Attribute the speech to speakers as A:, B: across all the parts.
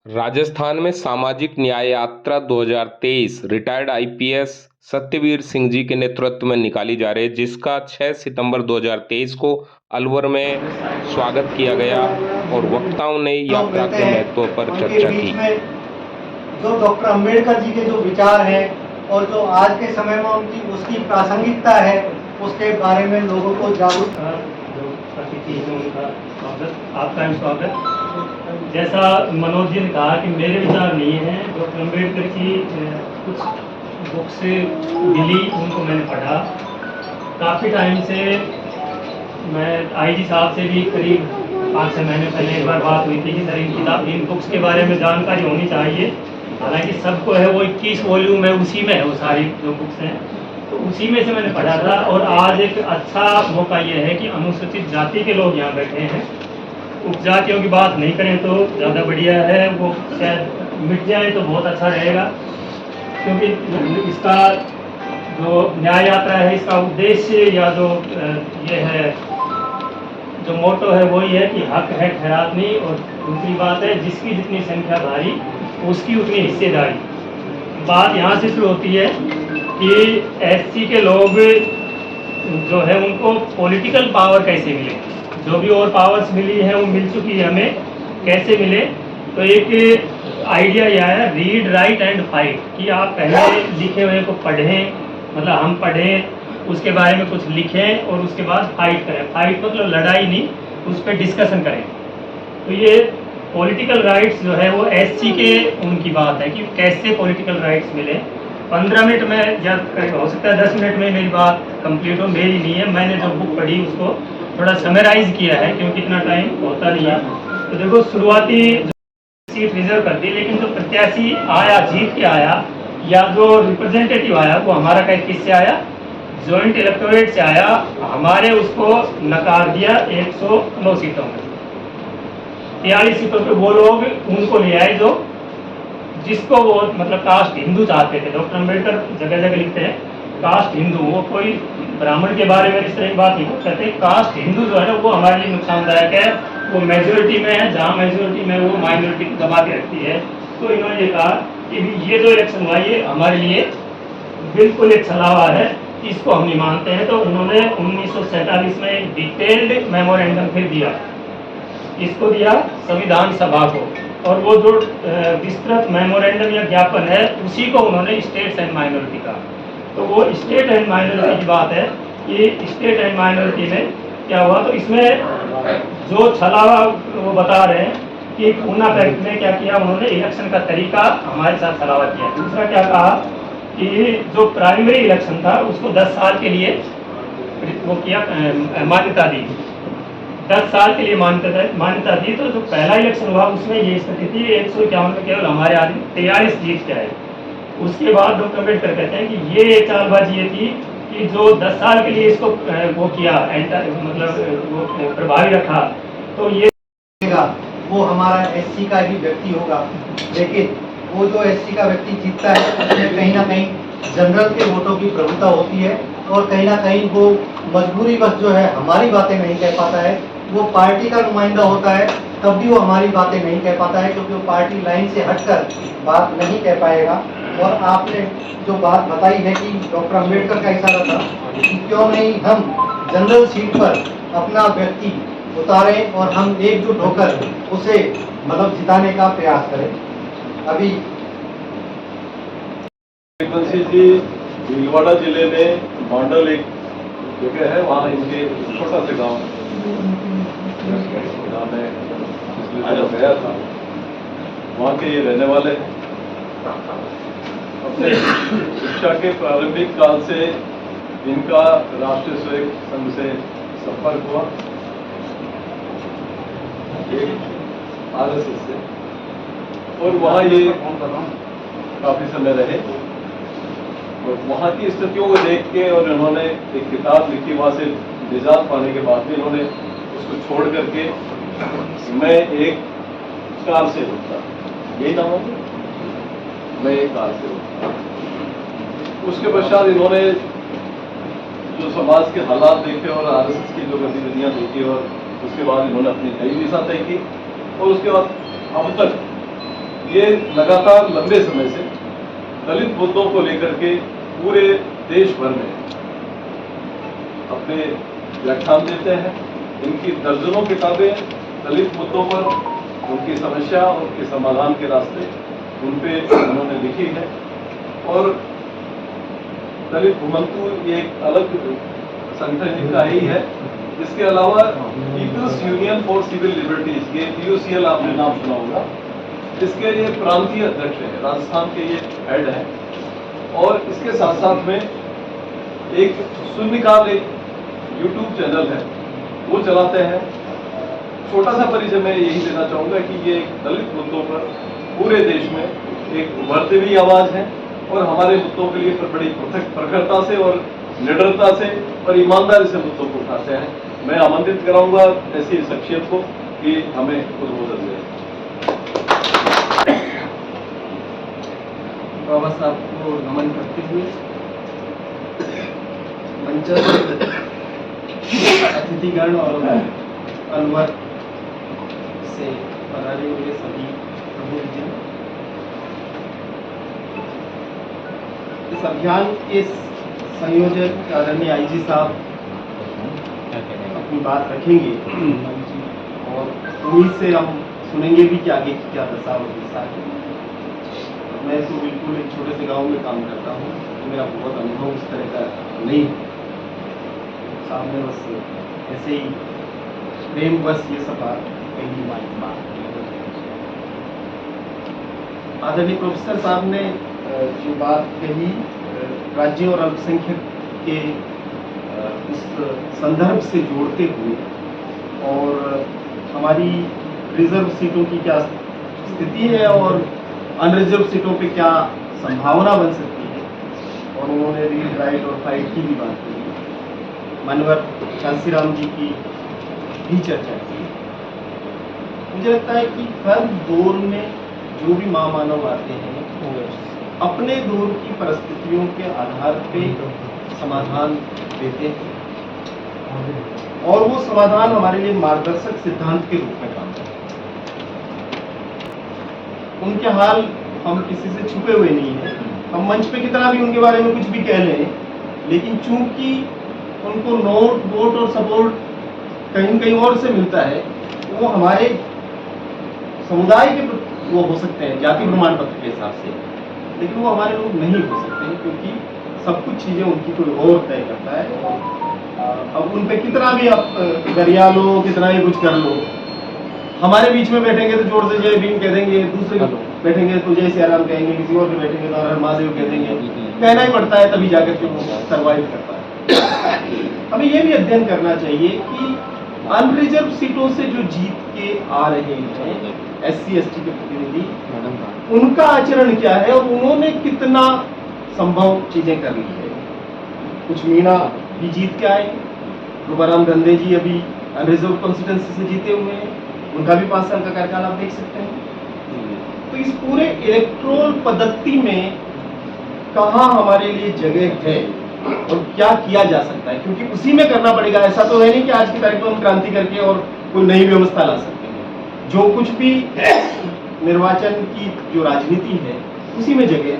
A: राजस्थान में सामाजिक न्याय यात्रा 2023 रिटायर्ड आईपीएस सत्यवीर सिंह जी के नेतृत्व में निकाली जा रही है, जिसका 6 सितंबर 2023 को अलवर में स्वागत किया गया और वक्ताओं ने यात्रा के महत्व पर चर्चा की।
B: जो डॉक्टर अंबेडकर जी के जो विचार हैं और जो आज के समय में उसकी प्रासंगिकता है, उसके बारे में लोगों को जागरूक।
C: जो अतिथि हैं उनका स्वागत, आपका भी स्वागत। जैसा मनोज जी ने कहा कि मेरे विचार नहीं है, डॉक्टर अम्बेडकर की कुछ बुक्स मिली, उनको मैंने पढ़ा। काफ़ी टाइम से मैं आईजी साहब से भी करीब 5-6 महीने पहले एक बार बात हुई थी कि सर इन बुक्स के बारे में जानकारी होनी चाहिए। हालांकि सबको है, वो 21 वॉल्यूम है, उसी में है वो सारी जो बुक्स हैं, तो उसी में से मैंने पढ़ा था। और आज एक अच्छा मौका ये है कि अनुसूचित जाति के लोग यहाँ बैठे हैं। उपजातियों की बात नहीं करें तो ज़्यादा बढ़िया है, वो शायद मिट जाए तो बहुत अच्छा रहेगा, क्योंकि इसका जो न्याय यात्रा है, इसका उद्देश्य या जो ये है, जो मोटो है वही है कि हक है ठहरानी। और दूसरी बात है, जिसकी जितनी संख्या भारी उसकी उतनी हिस्सेदारी। बात यहाँ से शुरू होती है कि एससी के लोग जो है उनको पॉलिटिकल पावर कैसे मिले। जो भी और पावर्स मिली है वो मिल चुकी है, हमें कैसे मिले। तो एक आइडिया यह है, रीड राइट एंड फाइट, कि आप पहले लिखे हुए को पढ़ें, मतलब हम पढ़ें, उसके बारे में कुछ लिखें और उसके बाद फाइट करें। फाइट मतलब लड़ाई नहीं, उस पर डिस्कशन करें। तो ये पॉलिटिकल राइट्स जो है वो एससी के उनकी बात है कि कैसे पॉलिटिकल राइट्स मिले। 15 मिनट में या हो सकता है 10 मिनट में मेरी बात कंप्लीट हो, मेरी नहीं है, मैंने जो बुक पढ़ी उसको थोड़ा समराइज किया है, क्योंकि इतना टाइम होता नहीं है। तो देखो, शुरुआती सीट रिजर्व कर दी, लेकिन जो प्रत्याशी आया, जीत के आया, या जो रिप्रेजेंटेटिव आया, वो हमारा कहीं किससे आया, ज्वाइंट इलेक्टोरेट से आया। हमारे उसको नकार दिया 109 सीटों में। 43 सीटों पे वो लोग उनको ले आए जो जिसको वो मतलब कास्ट हिंदू चाहते थे। डॉक्टर अम्बेडकर जगह जगह लिखते हैं कास्ट हिंदू, वो कोई ब्राह्मण के बारे में इस तरह की बात नहीं करते। कास्ट हिंदू जो है ना, वो हमारे लिए नुकसानदायक है, वो मेजोरिटी में है, जहाँ मेजोरिटी में वो माइनॉरिटी को दबा के रखती है। तो इन्होंने ये कहा कि ये जो इलेक्शन हुआ ये हमारे लिए बिल्कुल एक छलावा है, इसको हम नहीं मानते हैं। तो उन्होंने 1947 में एक डिटेल्ड मेमोरेंडम फिर दिया, इसको दिया संविधान सभा को। और वो जो विस्तृत मेमोरेंडम या ज्ञापन है, उसी को उन्होंने स्टेट्स एंड माइनॉरिटी का। तो वो स्टेट एंड माइनॉरिटी की बात है कि स्टेट एंड माइनॉरिटी में क्या हुआ। तो इसमें जो छलावा वो बता रहे हैं कि पूना पैक्ट में क्या किया उन्होंने, इलेक्शन का तरीका हमारे साथ छलावा किया। दूसरा क्या कहा कि जो प्राइमरी इलेक्शन था उसको 10 साल के लिए वो किया, मान्यता दी, 10 साल के लिए मान्यता दी। तो जो पहला इलेक्शन हुआ उसमें ये स्थिति थी, 151 में केवल हमारे आदमी 43 जीत के आए। उसके बाद डॉक्टर अम्बेडकर कहते हैं कि ये चालबाजी ये थी कि जो 10 साल के लिए इसको वो किया, मतलब वो प्रभावी रखा, तो ये
B: वो हमारा एससी का ही व्यक्ति होगा। लेकिन वो जो एससी का व्यक्ति जीतता है उसमें कहीं ना कहीं जनरल के वोटों की प्रभुता होती है, और कहीं ना कहीं वो मजबूरी बस जो है हमारी बातें नहीं कह पाता है। वो पार्टी का नुमाइंदा होता है तब भी वो हमारी बातें नहीं कह पाता है, क्योंकि वो पार्टी लाइन से हटकर बात नहीं कह पाएगा। और आपने जो बात बताई है कि डॉक्टर अम्बेडकर का इशारा था कि क्यों नहीं हम जनरल सीट पर अपना व्यक्ति उतारें और हम एकजुट होकर उसे मतलब जिताने का प्रयास करें। अभी
D: जी भीलवाड़ा जिले में बांडल एक जगह है, वहाँ इनके छोटा सा गांव में गया था, वहाँ के ये रहने वाले हैं। अपने शिक्षा के प्रारंभिक काल से इनका राष्ट्रीय स्वयं संघ से संपर्क हुआ, एक आरएसएस से, और वहाँ ये काफी समय रहे। और वहाँ की स्थितियों को देख के और इन्होंने एक किताब लिखी, वहाँ से निजात पाने के बाद भी इन्होंने उसको छोड़ करके मैं एक कार से उठता, यही नाम है, मैं एक कार से उठता। उसके पश्चात इन्होंने जो समाज के हालात देखे और आरएसएस की जो गतिविधियां देखी, और उसके बाद इन्होंने अपनी नई दिशा तय की। और उसके बाद अब तक ये लगातार लंबे समय से दलित मुद्दों को लेकर के पूरे देश भर में अपने व्याख्यान देते हैं। इनकी दर्जनों किताबें दलित मुद्दों पर, उनकी समस्या, उनके समाधान के रास्ते उन पे उन्होंने लिखी है। और दलित घुमंतु ये एक अलग संगठन इनका ही है। इसके अलावा people's union for civil liberties, ये PUCL आपने नाम सुना होगा, इसके ये प्रांतीय अध्यक्ष हैं, राजस्थान के ये हेड हैं। और इसके साथ साथ में एक शून्यकाल एक YouTube चैनल है, वो चलाते हैं। छोटा सा परिचय मैं यही देना चाहूँगा कि ये दलित मुद्दों पर पूरे देश में एक उभरती हुई आवाज़ है और हमारे मुद्दों के लिए बड़ी प्रखरता से और निडरता से और ईमानदारी से मुद्दों को उठाते हैं। मैं आमंत्रित कराऊंगा ऐसी शख्सियत को कि हमें उद्बोधन दें।
E: बाबा साहब को नमन करते हुए मंच अतिथिगण और अलवर से पधारे हुए सभी प्रमुखजन, इस अभियान के संयोजक आदरणीय IG साहब अपनी बात रखेंगे और उन्हीं से हम सुनेंगे भी कि आगे की क्या दशा होगी साथ। मैं तो बिल्कुल एक छोटे से गांव में काम करता हूँ, तो मेरा बहुत अनुभव उस तरह का नहीं है। सामने बस ऐसे ही प्रेम बस ये सब पहली बात। आदरणीय प्रोफेसर साहब ने जो बात कही राज्य और अल्पसंख्यक के उस संदर्भ से जोड़ते हुए और हमारी रिजर्व सीटों की क्या स्थिति है और अनरिजर्व सीटों पे क्या संभावना बन सकती है, और उन्होंने रीड, राइट और फाइट की भी बात की। मानवर शांतिराम जी की भी चर्चा की। मुझे लगता है कि हर दौर में जो भी महामानव आते हैं अपने दौर की परिस्थितियों के आधार पे समाधान देते हैं और वो समाधान हमारे लिए मार्गदर्शक सिद्धांत के रूप में काम करते हैं। उनके हाल हम किसी से छुपे हुए नहीं हैं। हम मंच पे कितना भी उनके बारे में कुछ भी कह लें, लेकिन चूंकि उनको नोट, वोट और सपोर्ट कहीं कहीं और से मिलता है, वो हमारे समुदाय के वो हो सकते हैं जाति प्रमाण पत्र के हिसाब से, लेकिन वो हमारे लोग नहीं हो सकते हैं क्योंकि सब कुछ चीजें उनकी कोई और तय करता है। अब उन पे कितना भी आप गरिया लो, कितना ही कुछ कर लो, हमारे बीच में बैठेंगे तो जोर से जय भीम कह देंगे, दूसरे बैठेंगे तो जय सियाराम कहेंगे, किसी और पे बैठेंगे तो हर महादेव कह देंगे। कहना ही पड़ता है, तभी जाकर के वो सर्वाइव करता है। हमें ये भी अध्ययन करना चाहिए कि अनरिजर्व सीटों से जो जीत के आ रहे हैं SC ST के प्रतिनिधि, उनका आचरण क्या है और उन्होंने कितना संभव चीजें कर ली है। कुछ मीना भी जीत के आए, रूपाराम धंधे जी अभी अनरिजर्व कॉन्स्टिट्यूंसी से जीते हुए हैं, उनका भी 5 साल का कार्यकाल आप देख सकते हैं। तो इस पूरे इलेक्ट्रोल पद्धति में कहाँ हमारे लिए जगह है और क्या किया जा सकता है, क्योंकि उसी में करना पड़ेगा। ऐसा तो है नहीं कि आज की तारीख में हम क्रांति करके और कोई नई व्यवस्था ला सकते हैं। जो कुछ भी निर्वाचन की जो राजनीति है उसी में जगह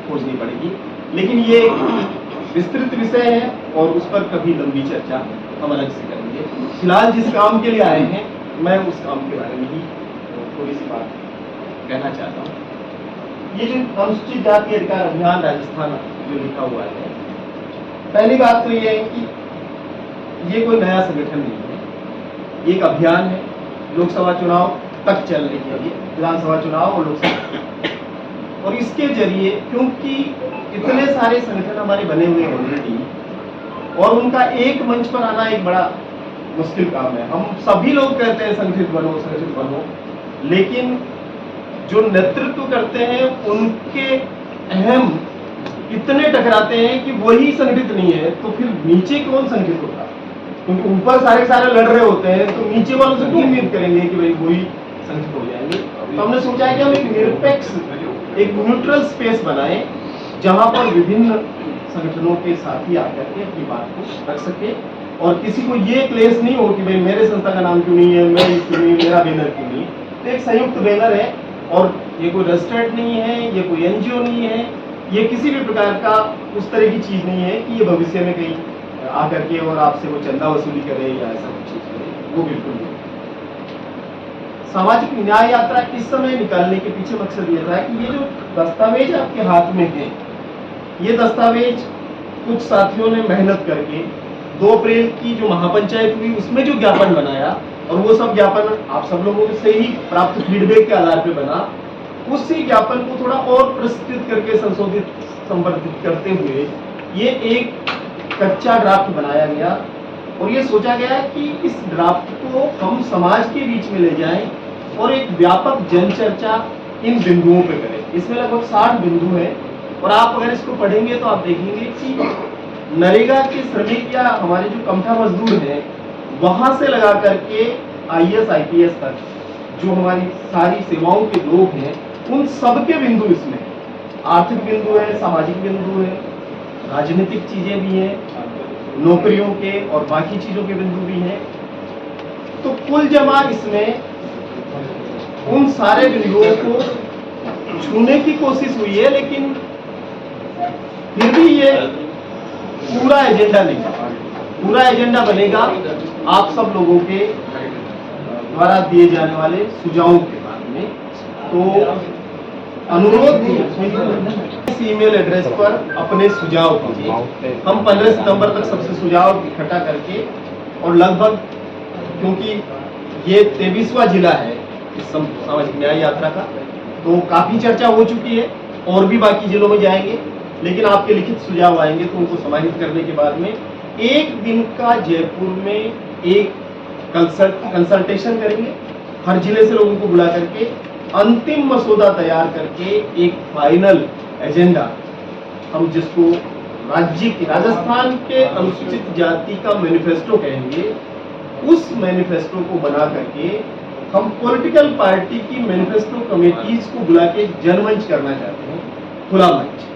E: खोजनी पड़ेगी, लेकिन ये विस्तृत विषय है और उस पर कभी लंबी चर्चा हम अलग से करेंगे। फिलहाल जिस काम के लिए आए हैं मैं उस काम के बारे में ही थोड़ी सी बात कहना चाहता हूँ। ये जो अनुसूचित जाति अधिकार अभियान राजस्थान जो लिखा हुआ है, पहली बात तो ये है कि ये कोई नया संगठन नहीं है, ये एक अभियान है लोकसभा चुनाव तक चलने के लिए, विधानसभा चुनाव और लोकसभा। और इसके जरिए क्योंकि इतने सारे संगठन हमारे बने हुए हैं ऑलरेडी और उनका एक मंच पर आना एक बड़ा मुश्किल काम है। हम सभी लोग कहते हैं संगठित बनो, लेकिन जो नेतृत्व करते हैं उनके अहम इतने टकराते हैं कि वही संगठित नहीं है, तो फिर नीचे कौन संगठित होगा? क्योंकि ऊपर सारे लड़ रहे होते हैं, तो नीचे वालों से क्यों उम्मीद करेंगे कि भाई वही संगठित हो जाएंगे। तो हमने सोचा है कि हम एक निरपेक्ष, एक न्यूट्रल स्पेस बनाएं जहां पर विभिन्न संगठनों के साथी आकर के अपनी बात को रख सके और किसी को ये क्लेश नहीं हो कि भाई मेरे संस्था का नाम क्यों नहीं है, मैं क्यों नहीं, मेरा बैनर क्यों नहीं। तो एक संयुक्त बैनर है और ये कोई रजिस्टर्ड नहीं है, ये कोई एनजीओ नहीं है, ये किसी भी प्रकार का उस तरह की चीज नहीं है कि ये भविष्य में कहीं आकर के और आपसे वो चंदा वसूली करे या ऐसा कुछ चीज करे, वो बिल्कुल नहीं। सामाजिक न्याय यात्रा इस समय निकालने के पीछे मकसद ये था कि ये जो दस्तावेज आपके हाथ में है, ये दस्तावेज कुछ साथियों ने मेहनत करके 2 अप्रैल की जो महापंचायत हुई उसमें जो ज्ञापन बनाया, और वो सब ज्ञापन आप सब लोगों से ही प्राप्त फीडबैक के आधार पर बना, उसी ज्ञापन को थोड़ा और प्रस्तुत करके संशोधित संवर्धित करते हुए ये एक कच्चा ड्राफ्ट बनाया गया, और ये सोचा गया कि इस ड्राफ्ट को हम समाज के बीच में ले जाएं और एक व्यापक जनचर्चा इन बिंदुओं पे करें। इसमें लगभग 60 बिंदु हैं, और आप अगर इसको पढ़ेंगे तो आप देखेंगे कि नरेगा के श्रमिक या हमारे जो कमठा मजदूर हैं वहां से लगा करके IAS IPS तक जो हमारी सारी सेवाओं के लोग हैं, उन सबके बिंदु इसमें, आर्थिक बिंदु है, सामाजिक बिंदु है, राजनीतिक चीजें भी हैं, नौकरियों के और बाकी चीजों के बिंदु भी हैं। तो कुल जमा इसमें उन सारे बिंदुओं को छूने की कोशिश हुई है, लेकिन फिर भी ये पूरा एजेंडा नहीं, पूरा एजेंडा बनेगा आप सब लोगों के द्वारा दिए जाने वाले सुझावों के बाद में। तो अनुरोध इस ईमेल एड्रेस पर अपने सुझाव दीजिए। हम 15 सितंबर तक सबसे सुझाव इकट्ठा करके, और लगभग क्योंकि ये 23वां जिला है इस सामाजिक न्याय यात्रा का, तो काफी चर्चा हो चुकी है, और भी बाकी जिलों में जाएंगे, लेकिन आपके लिखित सुझाव आएंगे तो उनको समाहित करने के बाद में एक दिन का जयपुर में एक कंसल्टेशन करेंगे, हर जिले से लोगों को बुला करके अंतिम मसौदा तैयार करके एक फाइनल एजेंडा, हम जिसको राज्य की राजस्थान के अनुसूचित जाति का मैनिफेस्टो कहेंगे, उस मैनिफेस्टो को बना करके हम पॉलिटिकल पार्टी की मैनिफेस्टो कमेटीज को बुला के जनमंच करना चाहते हैं, खुला मंच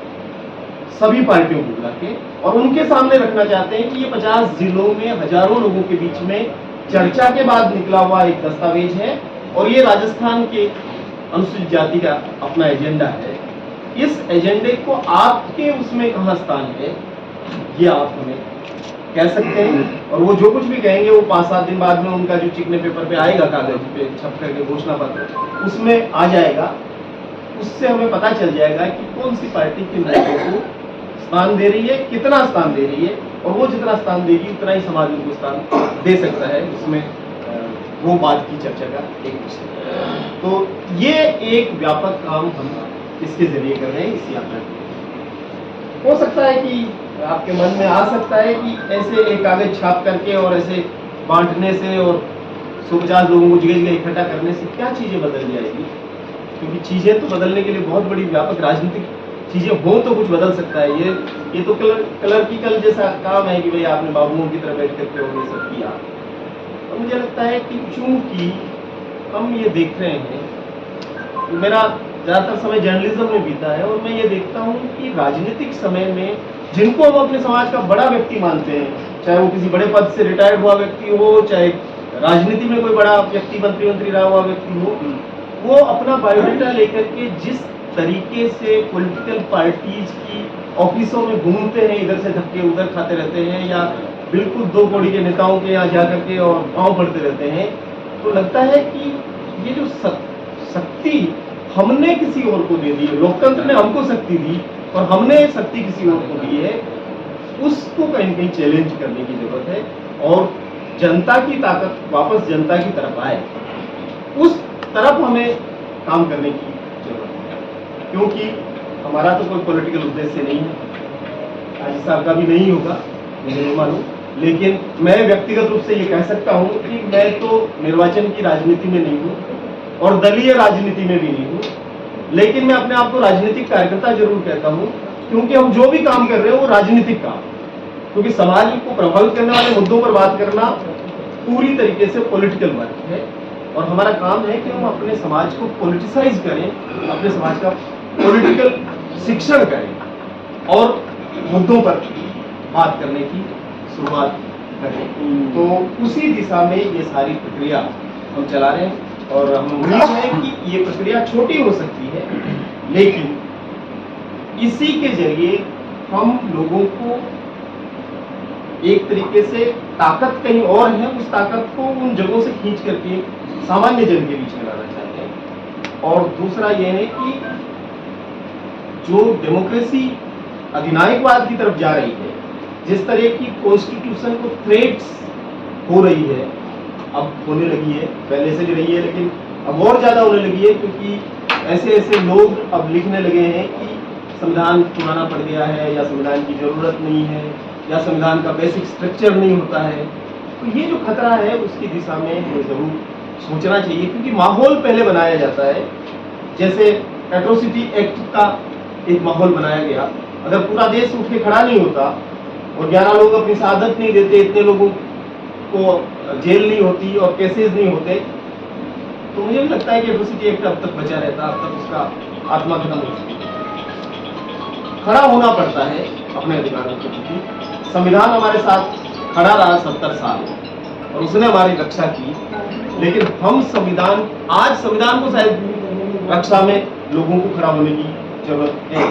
E: सभी पार्टियों को बुला के, और उनके सामने रखना चाहते हैं कि ये 50 जिलों में हजारों लोगों के बीच में चर्चा के बाद निकला हुआ एक दस्तावेज है, और ये राजस्थान के अनुसूचित जाति का अपना एजेंडा है। इस एजेंडे को आपके उसमें कहाँ स्थान है, ये आप हमें कह सकते हैं, और वो जो कुछ भी कहेंगे वो 5-7 दिन बाद में उनका जो चिकने पेपर पे आएगा, कागज पे छप करके घोषणा पत्र, उसमें आ जाएगा। उससे हमें पता चल जाएगा कि कौन सी पार्टी किन लोगों को स्थान दे रही है, कितना स्थान दे रही है, और वो जितना स्थान देगी उतना ही समाज उनको स्थान दे सकता है। उसमें वो बात की चर्चा का एक विषय। तो ये एक व्यापक काम हम इसके जरिए कर रहे हैं इस यात्रा के। हो सकता है कि आपके मन में आ सकता है कि ऐसे एक कागज छाप करके और ऐसे बांटने से और 150 लोगों को जगह जगह इकट्ठा करने से क्या चीजें बदल जाएगी, क्योंकि चीजें तो बदलने के लिए बहुत बड़ी व्यापक राजनीतिक चीजें हो तो कुछ बदल सकता है। ये तो क्लर्किकल जैसा काम है कि भाई आपने बाबुओं की तरह बैठ करके और ये सब किया। और मुझे लगता है कि चूंकि हम ये देख रहे हैं, मेरा ज़्यादातर समय जर्नलिज्म में बीता है, और मैं ये देखता हूँ कि राजनीतिक समय में जिनको हम अपने समाज का बड़ा व्यक्ति मानते हैं, चाहे वो किसी बड़े पद से रिटायर्ड हुआ व्यक्ति हो, चाहे राजनीति में कोई बड़ा व्यक्ति मंत्री रहा हुआ व्यक्ति हो, वो अपना बायोडाटा लेकर के जिस तरीके से पॉलिटिकल पार्टीज की ऑफिसों में घूमते हैं, इधर से धक्के उधर खाते रहते हैं, या बिल्कुल 2 कौड़ी के नेताओं के यहाँ जा करके और पाँव पड़ते रहते हैं, तो लगता है कि ये जो शक्ति हमने किसी और को दे दी है, लोकतंत्र ने हमको शक्ति दी और हमने शक्ति किसी और को दी है, उसको कहीं न कहीं चैलेंज करने की जरूरत है, और जनता की ताकत वापस जनता की तरफ आए, उस तरफ हमें काम करने की जरूरत है। क्योंकि हमारा तो कोई पॉलिटिकल उद्देश्य नहीं है, आज साहब का भी नहीं होगा, मुझे नहीं मालूम, लेकिन मैं व्यक्तिगत रूप से ये कह सकता हूँ कि मैं तो निर्वाचन की राजनीति में नहीं हूँ और दलीय राजनीति में भी नहीं हूँ, लेकिन मैं अपने आप को राजनीतिक कार्यकर्ता जरूर कहता हूँ, क्योंकि हम जो भी काम कर रहे हैं वो राजनीतिक काम, क्योंकि समाज को प्रभावित करने वाले मुद्दों पर बात करना पूरी तरीके से पॉलिटिकल वर्क है, और हमारा काम है कि हम अपने समाज को पॉलिटिसाइज करें, अपने समाज का पॉलिटिकल शिक्षण करें और मुद्दों पर बात करने की शुरुआत करें। तो उसी दिशा में ये सारी प्रक्रिया हम चला रहे हैं। और हम उम्मीद है कि ये प्रक्रिया छोटी हो सकती है, लेकिन इसी के जरिए हम लोगों को एक तरीके से ताकत कहीं और है, उस ताकत को उन जगहों से खींच करके सामान्य जन के बीच में लाना चाहते हैं। और दूसरा ये है कि जो डेमोक्रेसी अधिनायकवाद की तरफ जा रही है, जिस तरह की कॉन्स्टिट्यूशन को थ्रेट्स हो रही है, अब होने लगी है, पहले से भी रही है लेकिन अब और ज्यादा होने लगी है, क्योंकि ऐसे ऐसे लोग अब लिखने लगे हैं कि संविधान पुराना पड़ गया है, या संविधान की जरूरत नहीं है, या संविधान का बेसिक स्ट्रक्चर नहीं होता है। तो ये जो खतरा है उसकी दिशा में हमें जरूर सोचना चाहिए, क्योंकि माहौल पहले बनाया जाता है। जैसे एट्रोसिटी एक्ट का एक माहौल बनाया गया, अगर पूरा देश उठ के खड़ा नहीं होता और 11 लोग अपनी शहादत नहीं देते, इतने लोगों को जेल नहीं होती और केसेस नहीं होते, तो मुझे नहीं लगता है कि एट्रोसिटी एक्ट अब तक बचा रहता, अब तक उसका आत्मा खत्म हो चुकी है। खड़ा होना पड़ता है अपने अधिकारों के प्रति। संविधान हमारे साथ खड़ा रहा 70 साल और उसने हमारी रक्षा की, लेकिन हम संविधान, आज संविधान को शायद रक्षा में लोगों को खड़ा होने की जरूरत है,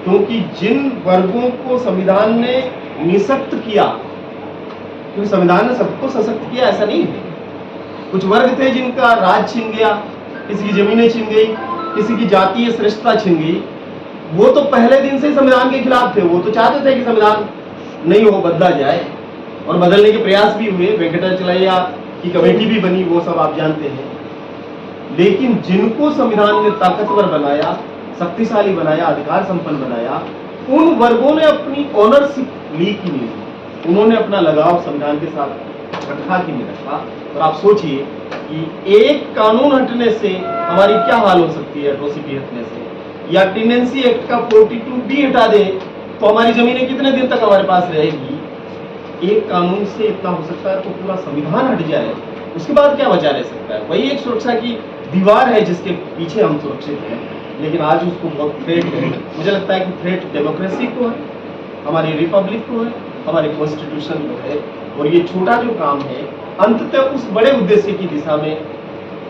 E: क्योंकि जिन वर्गों को संविधान ने निःशक्त किया, क्योंकि संविधान ने सबको सशक्त किया ऐसा नहीं है, कुछ वर्ग थे जिनका राज छिन गया, किसी की जमीनें छिन गई, किसी की जातीय श्रेष्ठता छिन गई, वो तो पहले दिन से संविधान के खिलाफ थे। वो तो चाहते थे कि संविधान नहीं हो, बदला जाए, और बदलने के प्रयास भी हुए, वेंकटाचलैया की कमेटी भी बनी, वो सब आप जानते हैं। लेकिन जिनको संविधान ने ताकतवर बनाया, शक्तिशाली बनाया, अधिकार संपन्न बनाया, उन वर्गों ने अपनी ऑनरशिप ली कि नहीं, उन्होंने अपना लगाव संविधान के साथ रखा कि नहीं रखा। और आप सोचिए कि एक कानून हटने से हमारी क्या हाल हो सकती है, एट्रोसिटी हटने से, या टेंडेंसी एक्ट का 42B हटा दे तो हमारी जमीनें कितने दिन तक हमारे पास रहेगी। एक कानून से इतना हो सकता है, तो पूरा संविधान हट जाए, उसके बाद क्या बचा रह सकता है। वही एक सुरक्षा की दीवार है जिसके पीछे हम सुरक्षित हैं, लेकिन आज उसको बहुत थ्रेट है। मुझे लगता है कि थ्रेट डेमोक्रेसी को है, हमारी रिपब्लिक को है, हमारे कॉन्स्टिट्यूशन को है। और ये छोटा जो काम है अंततः उस बड़े उद्देश्य की दिशा में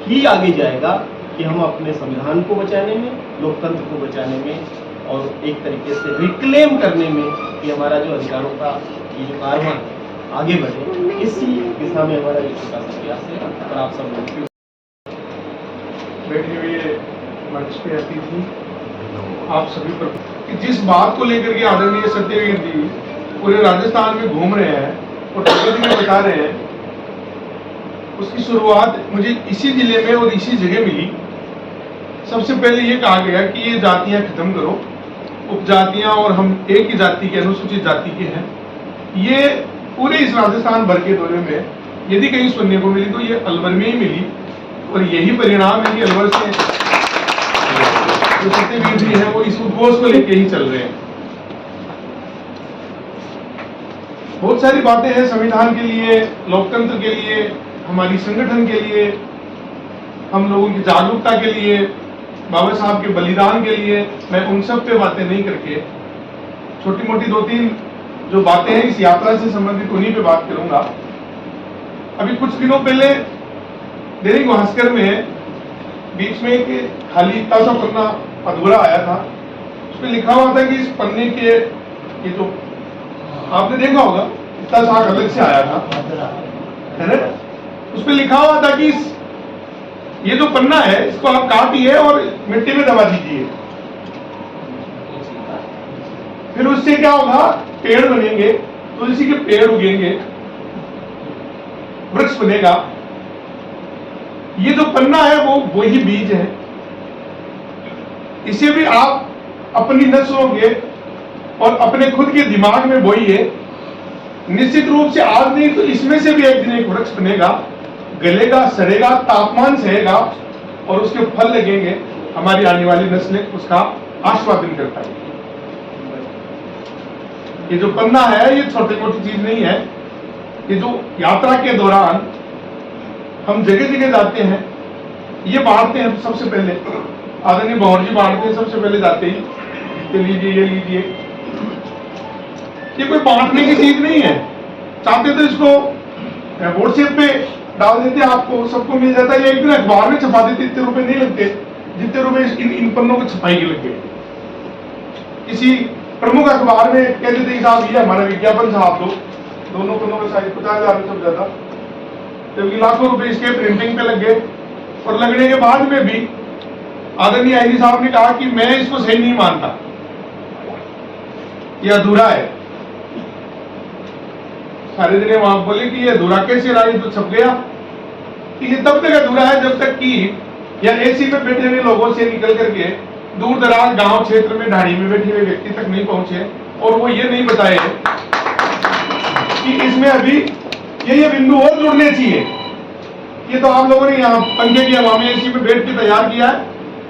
E: ही आगे जाएगा कि हम अपने संविधान को बचाने में, लोकतंत्र को बचाने में और एक तरीके से रिक्लेम करने में कि हमारा जो अधिकारों का ये जो कारवां आगे बढ़े, इसी दिशा में हमारा ये छोटा सा प्रयास है। और आप सब लोग
F: बैठे हुए मंच पे अतिथि, आप सभी पर कि जिस बात को लेकर के आदरणीय सत्यवीर जी पूरे राजस्थान में घूम रहे हैं और जगह बता रहे हैं, उसकी शुरुआत मुझे इसी जिले में और इसी जगह मिली। सबसे पहले ये कहा गया कि ये जातियां खत्म करो, उपजातियां, और हम एक ही जाति के, अनुसूचित जाति के हैं। ये पूरे इस राजस्थान भर के दौरे में यदि कहीं सुनने को मिली तो ये अलवर में ही मिली, और यही परिणाम है कि अलवर से जो सत्यवीर जी हैं वो इस उद्घोष को लेके ही चल रहे हैं। बहुत सारी बातें हैं संविधान के लिए, लोकतंत्र के लिए, हमारी संगठन के लिए, हम लोगों की जागरूकता के लिए, बाबा साहब के बलिदान के लिए। मैं उन सब पे बातें नहीं करके छोटी मोटी 2-3 जो बातें हैं इस यात्रा से संबंधित उन्हीं पे बात करूंगा। अभी कुछ दिनों पहले दैनिक भास्कर में बीच में एक खाली इतना सा पन्ना अधूरा आया था, उसमें लिखा हुआ था कि इस पन्ने के, ये जो आपने देखा होगा इतना सा अलग से आया था, है ना, उसमें लिखा हुआ था कि ये जो पन्ना है इसको आप काटिए और मिट्टी में दबा दीजिए, फिर उससे क्या होगा, पेड़ बनेंगे, तुलसी के पेड़ उगेंगे, वृक्ष बनेगा। ये जो पन्ना है वो वही बीज है। इसे भी आप अपनी नसों के और अपने खुद के दिमाग में बोइए। निश्चित रूप से आज नहीं तो इसमें से भी एक दिन एक वृक्ष बनेगा, गलेगा, सड़ेगा, तापमान सहेगा और उसके फल लगेंगे। हमारी आने वाली नस्लें उसका आस्वादन कर पाएंगी। ये जो पन्ना है ये छोटी मोटी चीज नहीं है। ये जो यात्रा के दौरान हम जगह जगह जाते हैं, ये बांटते हैं। सबसे पहले आदरणीय भंवर जी बांटते हैं, सबसे पहले जाते ही ये लीजिए, ये लीजिए। ये कोई बांटने की चीज नहीं है। चाहते तो इसको व्हाट्सएप पे डाल देते, आपको सबको मिल जाता है, या एक दिन अखबार में छपा देते, इतने रुपए नहीं लगते जितने रुपए इन पन्नों को छपाई के लग गए। किसी प्रमुख अखबार में कहते थे साहब ये हमारा विज्ञापन था, आप लोग दोनों पन्नों का साइज 50,000 में छप जाता, जबकि लाखों रुपए इसके प्रिंटिंग पे लग गए। और लगने के बाद में भी आदरणीय आईजी साहब ने कहा कि मैं इसको सही नहीं मानता, ये अधूरा है। सारे दिन वहां बोले कि ये अधूरा कैसे रहा, ये तो छप गया। कि ये तब तक अधूरा है जब तक कि या एसी में बैठे हुए लोगों से निकल करके दूर दराज गांव क्षेत्र में ढाणी में बैठे हुए व्यक्ति तक नहीं पहुंचे, और वो ये नहीं बताए कि इसमें अभी ये बिंदु और जुड़ने चाहिए। ये तो आप लोगों ने यहाँ पंखे की हवा में एसी में बैठ के तैयार किया है,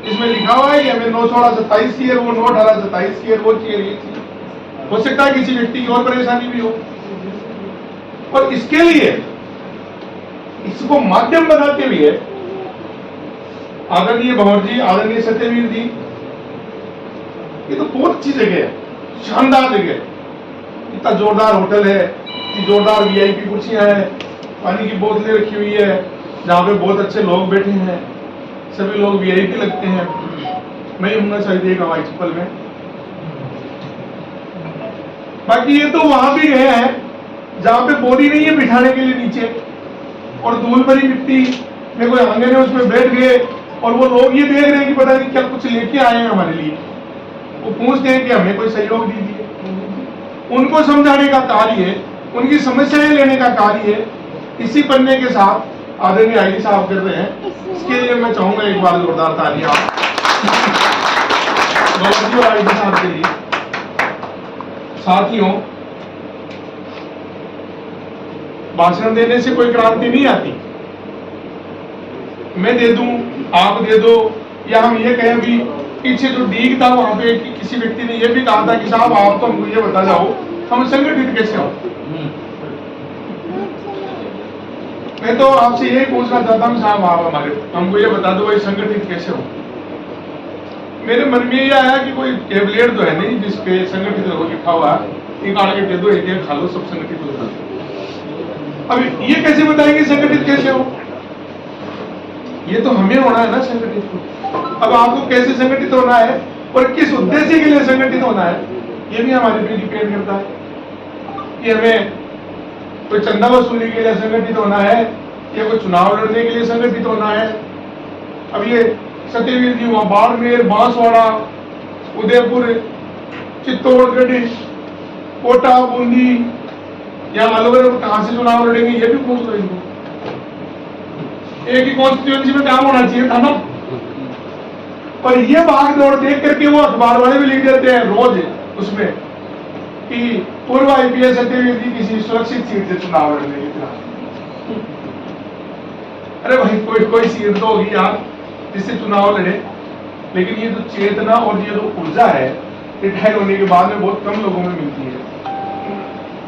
F: इसमें लिखा हुआ है कि हमें 9/16/27 की है, वो 9/18/27 की है, वो चाहिए, ये चाहिए। हो सकता है किसी व्यक्ति की और परेशानी भी हो, और इसके लिए इसको माध्यम बनाते हुए आदरणीय भंवर जी, आदरणीय सत्यवीर जी, ये तो बहुत अच्छी जगह है, शानदार जगह, इतना जोरदार होटल है, इतनी जोरदार वीआईपी कुर्सियां हैं, पानी की बोतलें रखी हुई है, जहाँ पे बहुत अच्छे लोग बैठे हैं, सभी लोग वीआईपी लगते हैं। मैं हूँ शायद एक हवाई चप्पल में। बाकी ये तो वहां भी गए हैं जहाँ पे बोरी नहीं है बिठाने के लिए नीचे, और धूल भरी मिट्टी में कोई आंगन है, उसमें बैठ गए, और वो लोग ये देख रहे हैं कि पता नहीं क्या कुछ लेके आए हैं हमारे लिए। वो पूछते हैं कि हमें कोई सहयोग दीजिए। उनको समझाने का कार्य, उनकी समस्याएं लेने का कार्य इसी पन्ने के साथ आदरणीय आईजी साहब कर रहे हैं। इसके लिए मैं चाहूंगा एक बार जोरदार तालियां और आईजी साहब के लिए। साथियों, भाषण देने से कोई क्रांति नहीं आती। मैं दे दूं, आप दे दो, या हम ये कहें भी पीछे जो डीग था वहां पे किसी व्यक्ति ने ये भी कहा था कि साहब आप तो हमको ये बता जाओ हम संगठित कैसे हो। मैं तो आपसे यही पूछना चाहता हूँ साहब, आप हमको ये बता दो भाई संगठित कैसे हो। मेरे मन में ये आया कि कोई टेबलेट तो है नहीं जिसपे संगठित रहो लिखा हुआ है, एक आड़ के दे दो, एक खा लो, सब संगठित हो जाते। अब ये कैसे बताएंगे संगठित कैसे हो? ये तो हमें होना है ना संगठित। अब आपको कैसे संगठित होना है और किस उद्देश्य के लिए संगठित होना है, ये भी हमारे पे डिपेंड करता है कि हमें कोई चंदा वसूली के लिए संगठित होना है या कोई चुनाव लड़ने के लिए संगठित होना है। अब ये सत्यवीर जी वहां बाड़मेर, बांसवाड़ा, उदयपुर, चित्तौड़गढ़, कोटा, बूंदी या अलवर में कहां से चुनाव लड़ेंगे, ये भी पूछ लो इनको। एक ही कॉन्स्टिट्यूएंसी में काम होना चाहिए था ना। पर ये भाग दौड़ देख करके वो अखबार वाले भी लिख देते हैं रोज उसमें कि पूर्व आईपीएस सत्यवीर जी किसी सुरक्षित सीट से चुनाव लड़ने के। अरे भाई कोई सीट तो होगी यार जिससे चुनाव लड़े, लेकिन ये जो चेतना और ये जो ऊर्जा है रिटायर होने के बाद में बहुत कम लोगों में मिलती है।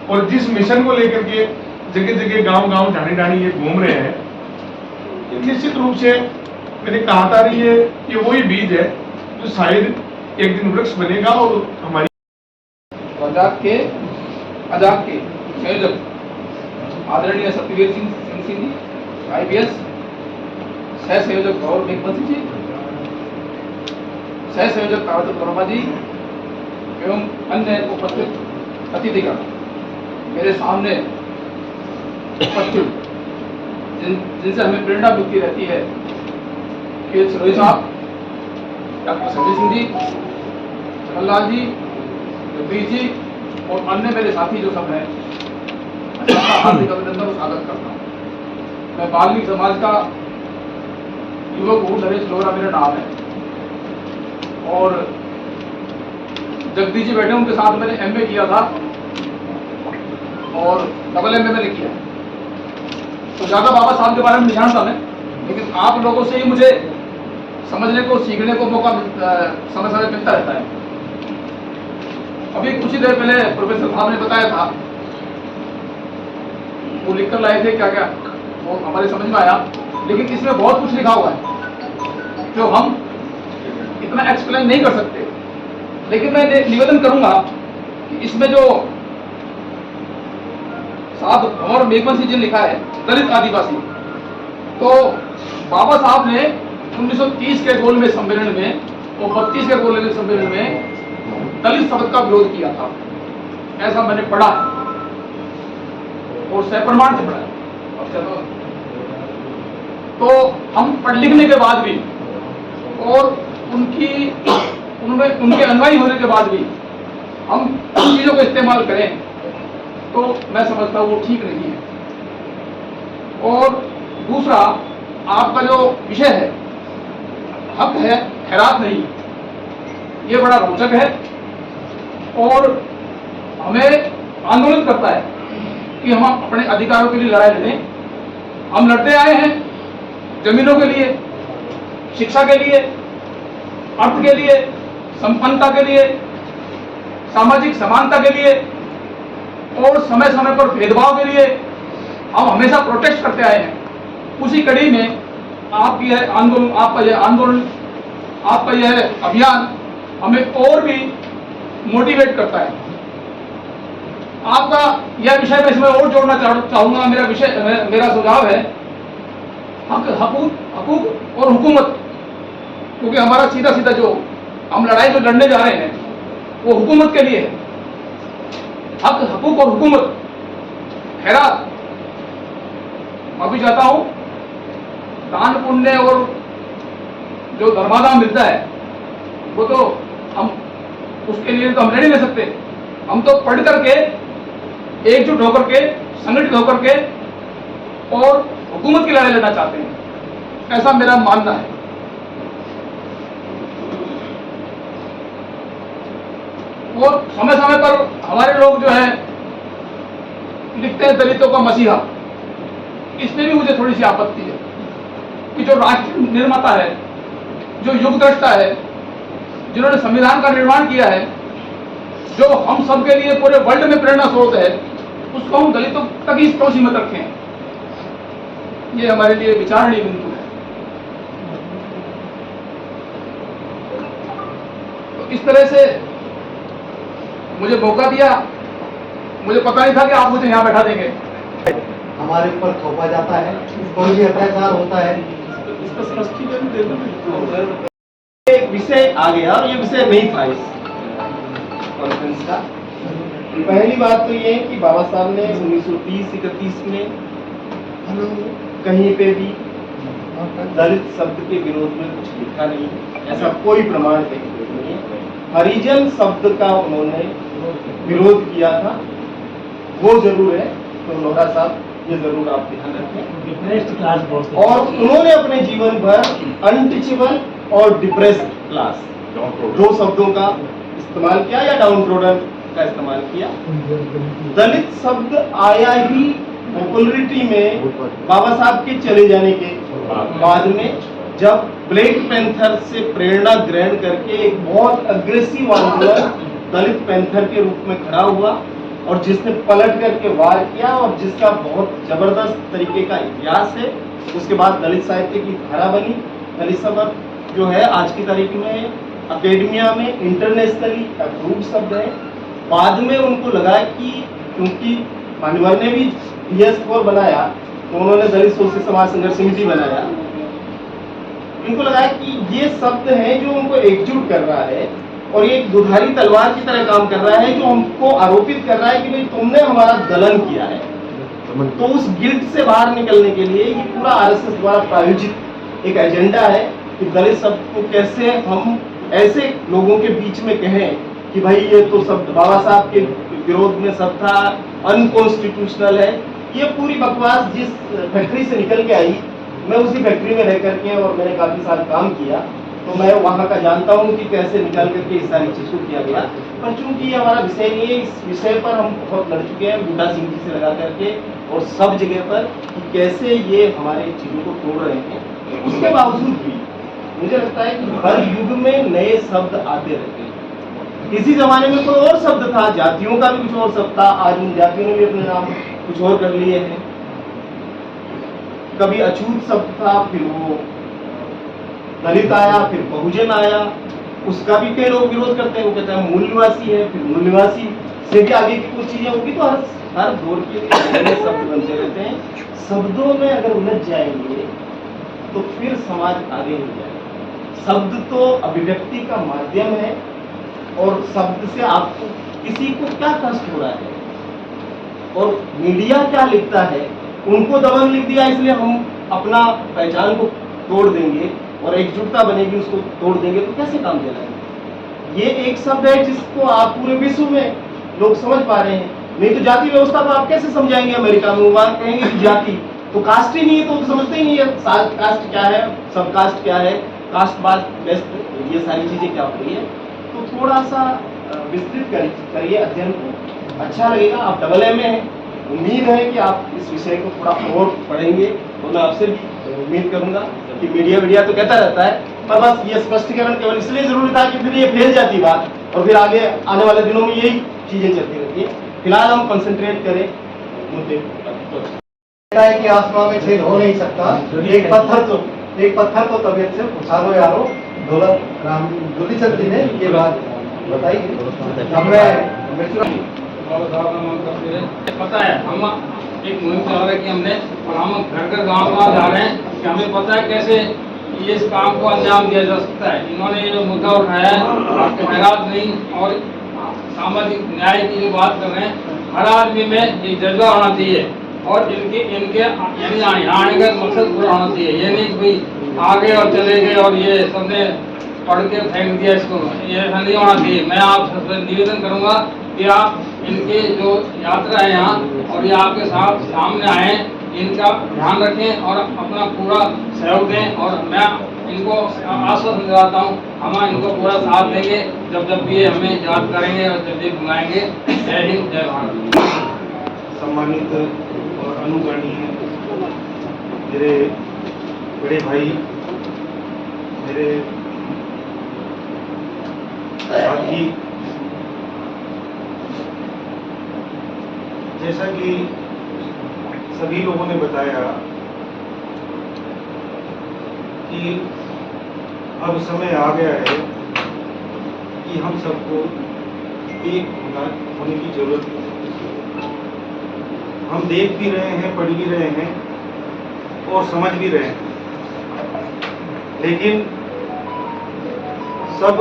F: और जिस मिशन को लेकर के जगह जगह गांव गांव ढाणी ढाणी ये घूम रहे हैं, निश्चित रूप से मैंने कहा था ये वही बीज है जो शायद एक दिन वृक्ष बनेगा और हमारी
G: आजाद के संयोजक आदरणीय सत्यवीर सिंह जी आईपीएस, सह संयोजक गौरव मेघवंशी जी, सह संयोजक ताराचंद वर्मा जी एवं अन्य उपस्थित अतिथिगण, मेरे सामने उपस्थित जिनसे हमें प्रेरणा मिलती रहती है, के सरोज साहब, डॉक्टर संजय सिंह जी, जमनलाल जी, जगदीश जी और अन्य मेरे साथी जो सब हैं, मैं हार्दिक अभिनंदन और स्वागत करता हूँ। मैं वाल्मीकि समाज का युवक हूँ, नरेश लोहरा मेरा नाम है, और जगदीश जी बैठे उनके साथ मैंने एमए किया था और डबल एमए मैंने किया। तो ज्यादा बाबा साहब के बारे में नहीं जानता मैं, लेकिन आप लोगों से ही मुझे समझने को, सीखने को मौका समय समय मिलता रहता है। अभी कुछ ही देर पहले प्रोफेसर साहब ने बताया था, वो लिख कर लाए थे क्या क्या, वो हमारे समझ में आया, लेकिन इसमें बहुत कुछ लिखा हुआ है जो हम इतना एक्सप्लेन नहीं कर सकते। लेकिन मैं निवेदन करूंगा कि इसमें जो साहब और मेघवंशी जी लिखा है दलित आदिवासी, तो बाबा साहब ने 1930 के गोलमेज सम्मेलन में और 32 के गोलमेज सम्मेलन में दलित शब्द का विरोध किया था, ऐसा मैंने पढ़ा है और सप्रमाण से पढ़ा है। तो हम पढ़ लिखने के बाद भी और उनके अनुयायी होने के बाद भी हम उन चीजों को इस्तेमाल करें तो मैं समझता हूँ वो ठीक नहीं है। और दूसरा, आपका जो विषय है हक है खैरात नहीं, ये बड़ा रोचक है और हमें आंदोलित करता है कि हम अपने अधिकारों के लिए लड़ाई लड़ें। हम लड़ते आए हैं जमीनों के लिए, शिक्षा के लिए, अर्थ के लिए, संपन्नता के लिए, सामाजिक समानता के लिए और समय समय पर भेदभाव के लिए हम हमेशा प्रोटेस्ट करते आए हैं। उसी कड़ी में आपका यह अभियान हमें और भी मोटिवेट करता है। आपका यह विषय मैं इसमें और जोड़ना चाहूंगा। मेरा सुझाव है हक, हकूक और हुकूमत, क्योंकि हमारा सीधा सीधा जो हम लड़ाई जो लड़ने जा रहे हैं वो हुकूमत के लिए है। हक, हकूक और हुकूमत, खैरात, मैं भी चाहता हूं दान पुण्य और जो धर्मादान मिलता है वो तो हम उसके लिए तो हम लड़ नहीं ले सकते। हम तो पढ़ करके, एकजुट होकर के, संगठित होकर के और हुकूमत की लड़ाई लड़ना चाहते हैं, ऐसा मेरा मानना है। और समय समय पर हमारे लोग जो है लिखते हैं दलितों का मसीहा, इसमें भी मुझे थोड़ी सी आपत्ति है कि जो राष्ट्र निर्माता है, जो युग द्रष्टा है, जिन्होंने संविधान का निर्माण किया है, जो हम सब के लिए पूरे वर्ल्ड में प्रेरणा स्रोत है, उसको हम दलितों तक ही क्यों सीमित रखें? ये हमारे लिए विचारणीय बिंदु है। तो इस तरह से मुझे मौका दिया, मुझे पता नहीं था कि आप मुझे यहाँ बैठा देंगे।
B: हमारे ऊपर थोपा जाता है, कोई भी अत्याचार होता है।
E: इसका स्पष्टीकरण दे दो। एक विषय आ गया और ये विषय नहीं था इस कॉन्फ्रेंस का। पहली बात तो ये है कि बाबा साहब ने 1930-31 में कहीं पे भी दलित शब्द के विरोध में कुछ लिखा नहीं, ऐसा कोई प्रमाण नहीं है। हरिजन शब्द का उन्होंने विरोध किया था, वो जरूर है। तो लोहरा साहब ये जरूर आप ध्यान रखें। और उन्होंने अपने जीवन भर अनटचेबल और डिप्रेस्ड क्लास, दो शब्दों का इस्तेमाल किया, या डाउन ट्रोडन का इस्तेमाल किया। दलित शब्द आया ही पॉपुलरिटी में बाबा साहब के चले जाने के बाद में, जब ब्लैक पैंथर से प्रेरणा ग्रहण करके एक बहुत अग्रेसिव आंदोलन दलित पैंथर के रूप में खड़ा हुआ और जिसने पलट करके वार किया और जिसका बहुत जबरदस्त तरीके का इतिहास है। उसके बाद दलित साहित्य की धारा बनी। दलित शब्द जो है आज की तारीख में अकेडमिया में इंटरनेशनली अप्रूव्ड शब्द है। बाद में उनको लगा कि क्योंकि मान्यवर ने भी DS4 बनाया तो उन्होंने दलित शोषित समाज संघर्ष समिति बनाया, इनको लगा कि ये शब्द है जो उनको एकजुट कर रहा है और ये एक दुधारी तलवार की तरह काम कर रहा है, जो हमको आरोपित कर रहा है कि भाई तुमने हमारा दलन किया है। तो उस गिल्ट से बाहर निकलने के लिए ये पूरा RSS द्वारा प्रायोजित एक एजेंडा है कि दलित शब्द को कैसे हम ऐसे लोगों के बीच में कहें कि भाई ये तो शब्द बाबा साहब के विरोध में शब्द था, अनकॉन्स्टिट्यूशनल है। ये पूरी बकवास जिस फैक्ट्री से निकल के आई, मैं उसी फैक्ट्री में रह करके और मैंने काफी साल काम किया, तो मैं वहाँ का जानता हूँ कि कैसे निकाल करके इस सारी चीज को किया गया। पर चूंकि ये हमारा विषय नहीं है, इस विषय पर हम बहुत लड़ चुके हैं बूटा सिंह जी से लगा करके और सब जगह पर कि कैसे ये हमारे चीजों को तोड़ रहे हैं। उसके बावजूद भी मुझे लगता है कि हर युग में नए शब्द आते रहते हैं। किसी जमाने में कोई और शब्द था, जातियों का भी कुछ और शब्द था, आज उन जातियों ने भी अपने नाम कुछ और कर लिए हैं। कभी अछूत शब्द था, फिर वो दलित आया, फिर बहुजन आया, उसका भी कई लोग विरोध करते हैं। वो कहते हैं मूल निवासी है, फिर मूल निवासी से भी आगे की कुछ चीजें होगी। तो हर दौर के नए शब्द बनते रहते हैं। शब्दों में अगर उलझ जाएंगे तो फिर समाज आगे नहीं जाएगा। शब्द तो अभिव्यक्ति का माध्यम है, और शब्द से आपको किसी को क्या कष्ट हो रहा है, और मीडिया क्या लिखता है, उनको दबंग लिख दिया इसलिए हम अपना पहचान को तोड़ देंगे और एकजुटता बनेगी उसको तोड़ देंगे, तो कैसे काम चलाएंगे? ये एक शब्द है जिसको आप पूरे विश्व में लोग समझ पा रहे हैं। नहीं तो जाति व्यवस्था को आप कैसे समझाएंगे? अमेरिका में वहां कहेंगे कि जाति तो कास्ट ही नहीं है, तो समझते ही नहीं है कास्ट क्या है, सब कास्ट क्या है, कास्ट बेस्ट, ये सारी चीजें क्या हो रही है। तो थोड़ा सा विस्तृत करिए अध्ययन को, अच्छा लगेगा। आप डबल एम में हैं, उम्मीद है कि आप इस विषय को थोड़ा और पढ़ेंगे, तो मैं आपसे भी उम्मीद करूंगा कि मीडिया तो कहता रहता है, पर बस ये स्पष्टीकरण केवल इसलिए जरूरी था कि फिर ये फैल जाती बात और फिर आगे आने वाले दिनों में यही चीजें चलती रहती है। फिलहाल हम कंसंट्रेट करें मुद्दे पर।
B: है कि आसमान में छेद हो नहीं सकता, एक पत्थर तो तबियत से उछालो यारो, दौलत राम दूलीचंद जी ने ये बात बताई।
G: पता है हम एक मुहिम चला रहे कि हमने, और हम घर गांव जा रहे हैं कि हमें पता है कैसे ये इस काम को अंजाम दिया जा सकता है। इन्होंने ये मुद्दा उठाया है, आपके हैरात नहीं, और सामाजिक न्याय की जो बात कर रहे हैं, हर आदमी में ये जज्बा होना चाहिए, और इनके यानी आने का मकसद पूरा होना चाहिए। ये नहीं कि भाई आगे और चले गए और ये सबने पढ़ के फेंक दिया इसको, ये ऐसा नहीं होना चाहिए। मैं आप सबसे निवेदन करूंगा कि आप इनके जो यात्रा है यहाँ, और ये आपके साथ सामने आए, इनका ध्यान रखें और अपना पूरा सहयोग दें। और मैं इनको आश्वासन दिलाता हूँ, हम इनको पूरा साथ देंगे जब भी ये हमें याद करेंगे और जब भी बुलाएंगे। जय हिंद, जय भारत।
F: सम्मानित और अनुकरणीय मेरे बड़े भाई, मेरे साथी, जैसा कि सभी लोगों ने बताया कि अब समय आ गया है कि हम सबको एक होने की जरूरत है। हम देख भी रहे हैं, पढ़ भी रहे हैं और समझ भी रहे हैं, लेकिन सब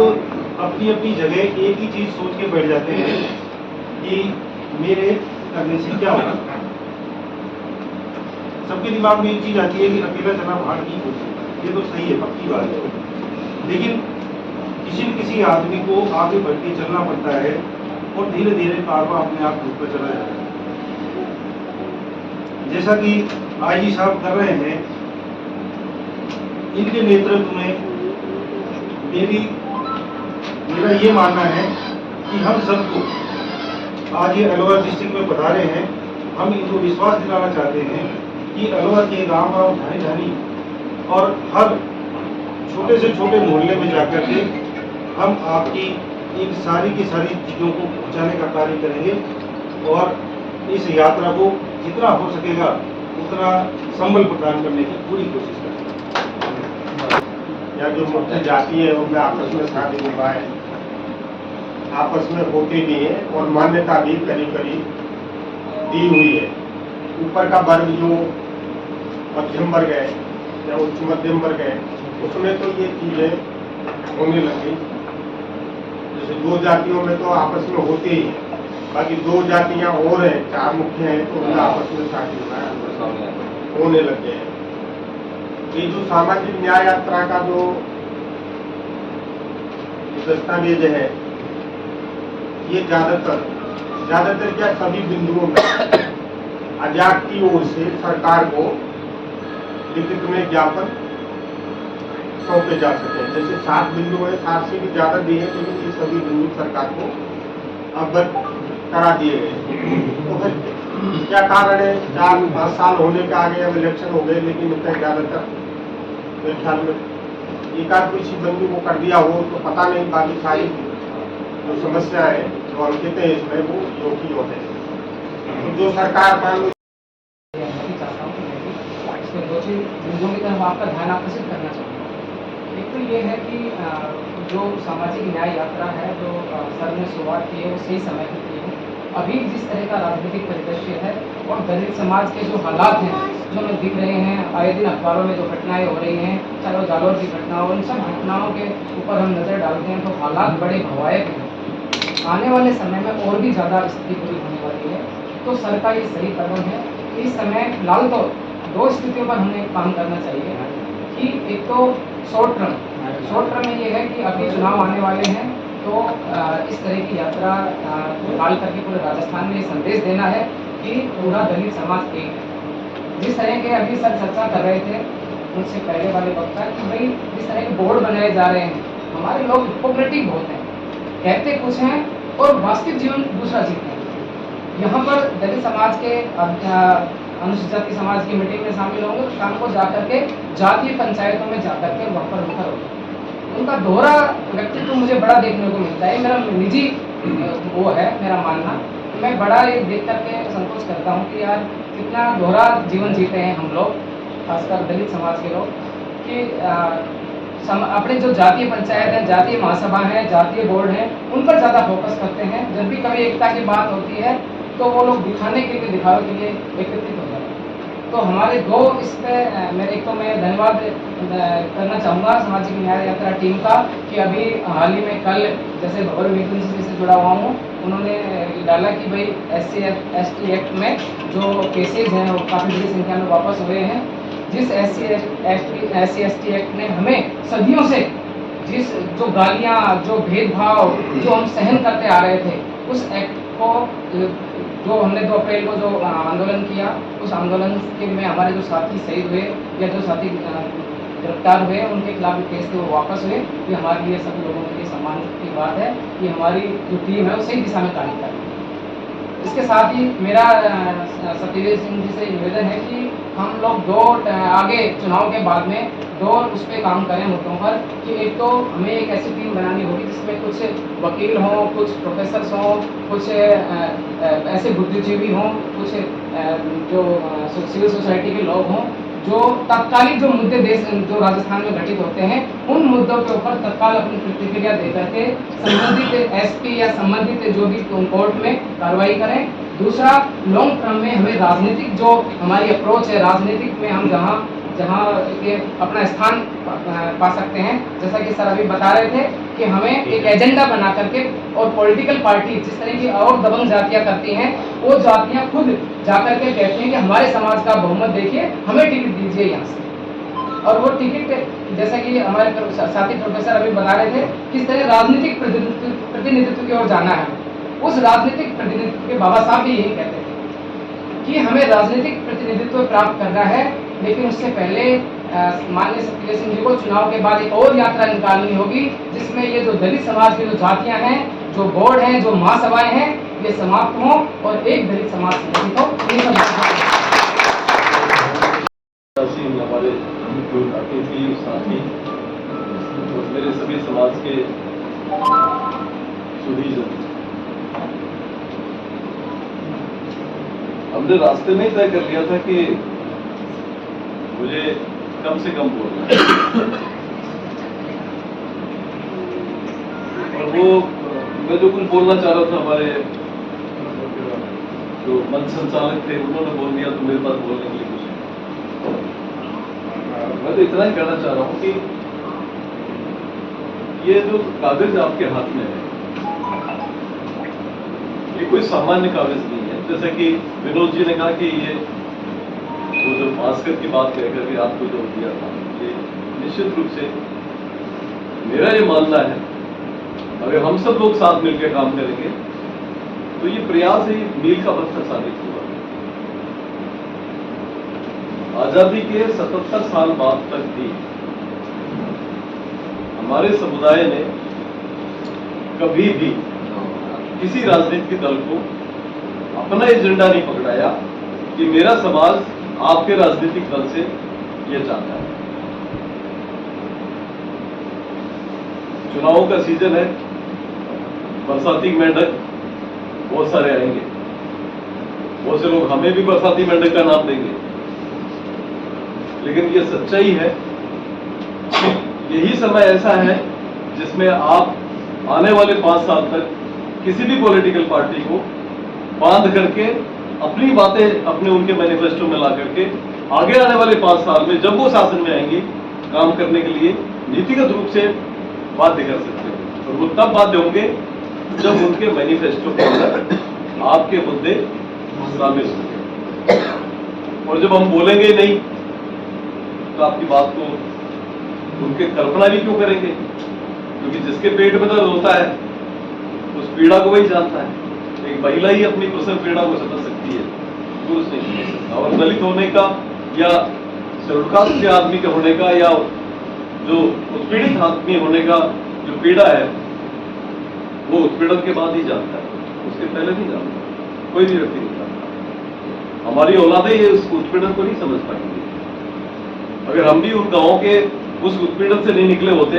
F: अपनी अपनी जगह एक ही चीज सोच के बैठ जाते हैं कि मेरे करने से क्या होगा। सबके दिमाग में एक चीज आती है कि अकेला चना भाग की कोशिश, ये तो सही है, पक्की बात है, लेकिन किसी न किसी आदमी को आगे बढ़ के चलना पड़ता है और धीरे धीरे कारवा अपने आप रुक कर चला जाता है। जैसा कि आईजी साहब कर रहे हैं, इनके नेतृत्व में मेरा ये मानना है कि हम सबको आज ये अलवर डिस्ट्रिक्ट में पधारे हैं, हम इनको विश्वास दिलाना चाहते हैं कि अलवर के गांव ढानी और हर छोटे से छोटे मोहल्ले में जाकर के हम आपकी इन सारी की सारी चीज़ों को पहुंचाने का कार्य करेंगे और इस यात्रा को जितना हो सकेगा उतना संबल प्रदान करने की पूरी कोशिश करेंगे।
E: या जो मुख्य जाति है उनमें आपस में शादी विवाह आपस में होती नहीं है और मान्यता भी करीब करीब दी हुई है। ऊपर का वर्ग जो मध्यम वर्ग है या उच्च मध्यम वर्ग है, उसमें तो ये चीजें होने लगी। जैसे दो जातियों में तो आपस में होती ही है, बाकी दो जातियां और हैं, चार मुख्य हैं, तो उनका आपस में शादी विवाह होने लग गए हैं। ये जो सामाजिक न्याय यात्रा का जो दस्तावेज है, ये ज्यादातर क्या सभी बिंदुओं में आजाद की ओर से सरकार को लिखित में ज्ञापन सौंपे जा सके। जैसे 7 बिंदु है, 7 से भी ज्यादा दिए हैं, लेकिन ये सभी बिंदु सरकार को अवगत करा दिए गए। तो फिर क्या कारण है? 4-5 साल होने के आगे अब इलेक्शन हो गए, लेकिन इतना ज्यादातर मेरे ख्याल में एक आध किसी बंदी को कर दिया हो तो पता नहीं, बाकी सारी जो समस्या है जो अंकित है इसमें वो योग्य होते हैं। तो जो सरकार मान लो
H: इसमें 2 बिंदुओं की तरफ आपका ध्यान आकर्षित करना चाहूँगा। एक तो ये है कि जो सामाजिक न्याय यात्रा है जो सर ने शुरुआत की है वो सही समय पर की है। अभी जिस तरह का राजनीतिक परिदृश्य है और दलित समाज के जो हालात हैं, जो हमें दिख रहे हैं आए दिन अखबारों में जो घटनाएं हो रही हैं, चाहे वो जालौर की घटना हो, उन सब घटनाओं के ऊपर हम नज़र डालते हैं तो हालात बड़े भयावह हैं। आने वाले समय में और भी ज़्यादा स्थिति बुरी होने वाली है। तो सर का ये सही कदम है। इस समय फिलहाल तो दो स्थितियों पर हमें काम करना चाहिए कि एक तो शॉर्ट टर्म में ये है कि अभी चुनाव आने वाले हैं, तो इस तरह की यात्रा निकाल करके पूरे राजस्थान में ये संदेश देना है कि पूरा दलित समाज एक है। जिस तरह के अभी सर चर्चा कर रहे थे उनसे पहले वाले वक्ता कि भाई जिस तरह के बोर्ड बनाए जा रहे हैं, हमारे लोग हिपोक्रेटिक बहुत हैं, कहते कुछ हैं और वास्तविक जीवन दूसरा जीते हैं। यहाँ पर दलित समाज के अनुसूचित जाति समाज की मीटिंग में शामिल होंगे तो शाम को जाकर के जातीय पंचायतों में जाकर के वहाँ पर मुखर होंगे। उनका दोहरा व्यक्तित्व मुझे बड़ा देखने को मिलता है। मेरा निजी वो है मेरा मानना, मैं बड़ा ये देख करके संतोष करता हूँ कि यार कितना दोहरा जीवन जीते हैं हम लोग, खासकर दलित समाज के लोग, कि अपने जो जातीय पंचायत है, जातीय महासभा है, जातीय बोर्ड है, उन पर ज़्यादा फोकस करते हैं। जब भी कभी एकता की बात होती है तो वो लोग दिखाने के लिए, दिखावे के लिए एकत्रित हो जाते हैं। तो हमारे दो इस पर मैं धन्यवाद करना चाहूँगा सामाजिक न्याय यात्रा टीम का कि अभी हाल ही में कल जैसे भवर वैकेंसी से जुड़ा हुआ हूँ, उन्होंने डाला कि भाई SC/ST एक्ट में जो केसेज हैं वो काफ़ी बड़ी संख्या में वापस हुए हैं। जिस SC/ST एक्ट ने हमें सदियों से जो गालियाँ, जो भेदभाव जो हम सहन करते आ रहे थे, उस एक्ट को जो हमने 2 अप्रैल को जो आंदोलन किया, उस आंदोलन के में हमारे जो साथी शहीद हुए या जो साथी गिरफ्तार हुए, उनके खिलाफ केस थे वो वापस हुए। ये हमारे लिए सभी लोगों के लिए सम्मान की बात है कि हमारी जो टीम है वो सही दिशा में कार्य कर रही है। इसके साथ ही मेरा सत्यवीर सिंह जी से निवेदन है कि हम लोग आगे चुनाव के बाद में उस पर काम करें मुद्दों पर कि एक तो हमें एक ऐसी टीम बनानी होगी जिसमें कुछ वकील हों, कुछ प्रोफेसर्स हों, कुछ ऐसे बुद्धिजीवी हों, कुछ जो सिविल सोसाइटी के लोग हों, जो तत्कालिक जो मुद्दे जो राजस्थान में घटित होते हैं, उन मुद्दों के ऊपर तत्काल अपनी प्रतिक्रिया दे करके संबंधित SP या संबंधित जो भी कोर्ट में कार्रवाई करें। दूसरा, लॉन्ग टर्म में हमें राजनीतिक जो हमारी अप्रोच है, राजनीतिक में हम जहाँ के अपना स्थान पा सकते हैं, जैसा कि सर अभी बता रहे थे कि हमें एक एजेंडा बना करके और पॉलिटिकल पार्टी जिस तरह की और दबंग जातियाँ करती हैं, वो जातियाँ खुद जाकर के कहती हैं कि हमारे समाज का बहुमत देखिए, हमें टिकट दीजिए यहाँ से। और वो टिकट जैसा कि हमारे साथी प्रोफेसर अभी बता रहे थे, किस तरह राजनीतिक प्रतिनिधित्व की ओर जाना है। उस राजनीतिक प्रतिनिधित्व के बाबा साहब भी यही कहते थे कि हमें राजनीतिक प्रतिनिधित्व प्राप्त करना है, लेकिन उससे पहले माननीय सत्यवीर सिंह जी को चुनाव के बाद एक और यात्रा निकालनी होगी जिसमें ये जो दलित समाज की जो जातियां हैं, जो बोर्ड हैं, जो महासभाएं हैं, ये समाप्त हों और एक दलित समाज संगठित हो।
D: हमारे अतिथि साथी और मेरे सभी समाज के सुधीजन, हमने रास्ते में तय कर लिया था कि मुझे कम से कम बोलना है और वो मैं जो कुछ बोलना चाह रहा था, हमारे जो मंच संचालक थे उन्होंने बोल दिया, तो मेरे पास बोलने के लिए कुछ मैं तो इतना ही कहना चाह रहा हूं कि ये जो कागज आपके हाथ में है, ये कोई सामान्य कागज नहीं है। जैसा कि विनोद जी ने कहा कि ये वो जो भास्कर की बात कह करके आपको जो दिया था, ये निश्चित रूप से मेरा ये मानना है, अगर हम सब लोग साथ मिलकर काम करेंगे तो ये प्रयास ही मील का पत्थर साबित हुआ। आजादी के 77 साल बाद तक भी हमारे समुदाय ने कभी भी किसी राजनीतिक दल को अपना एजेंडा नहीं पकड़ाया कि मेरा समाज आपके राजनीतिक दल से ये चाहता है। चुनावों का सीजन है, बरसाती मेंढक बहुत सारे आएंगे, बहुत से लोग हमें भी बरसाती मेंढक का नाम देंगे, लेकिन ये सच्चाई है कि यही समय ऐसा है जिसमें आप आने वाले 5 साल तक किसी भी पॉलिटिकल पार्टी को बांध करके अपनी बातें अपने उनके मैनिफेस्टो में ला करके आगे आने वाले 5 साल में जब वो शासन में आएंगे काम करने के लिए नीतिगत रूप से बाध्य कर सकते हैं। और वो तब बाध्य होंगे जब उनके मैनिफेस्टो के अंदर आपके मुद्दे शामिल होंगे। और जब हम बोलेंगे नहीं तो आपकी बात को उनके कल्पना भी क्यों करेंगे, क्योंकि जिसके पेट में दर्द होता है उस पीड़ा को वही जानता है। एक महिला ही अपनी प्रसव पीड़ा को समझ सकती है, पुरुष नहीं समझ सकता। और दलित होने का या शेड्यूल कास्ट के आदमी के होने का या जो उत्पीड़ित आदमी होने का जो पीड़ा है वो उत्पीड़न के बाद ही जानता है, उसके पहले नहीं जानता, कोई भी व्यक्ति नहीं जानता। हमारी औलादें ये उस उत्पीड़न को नहीं समझ पाएंगे। अगर हम भी उन गांवों के उस उत्पीड़न से नहीं निकले होते,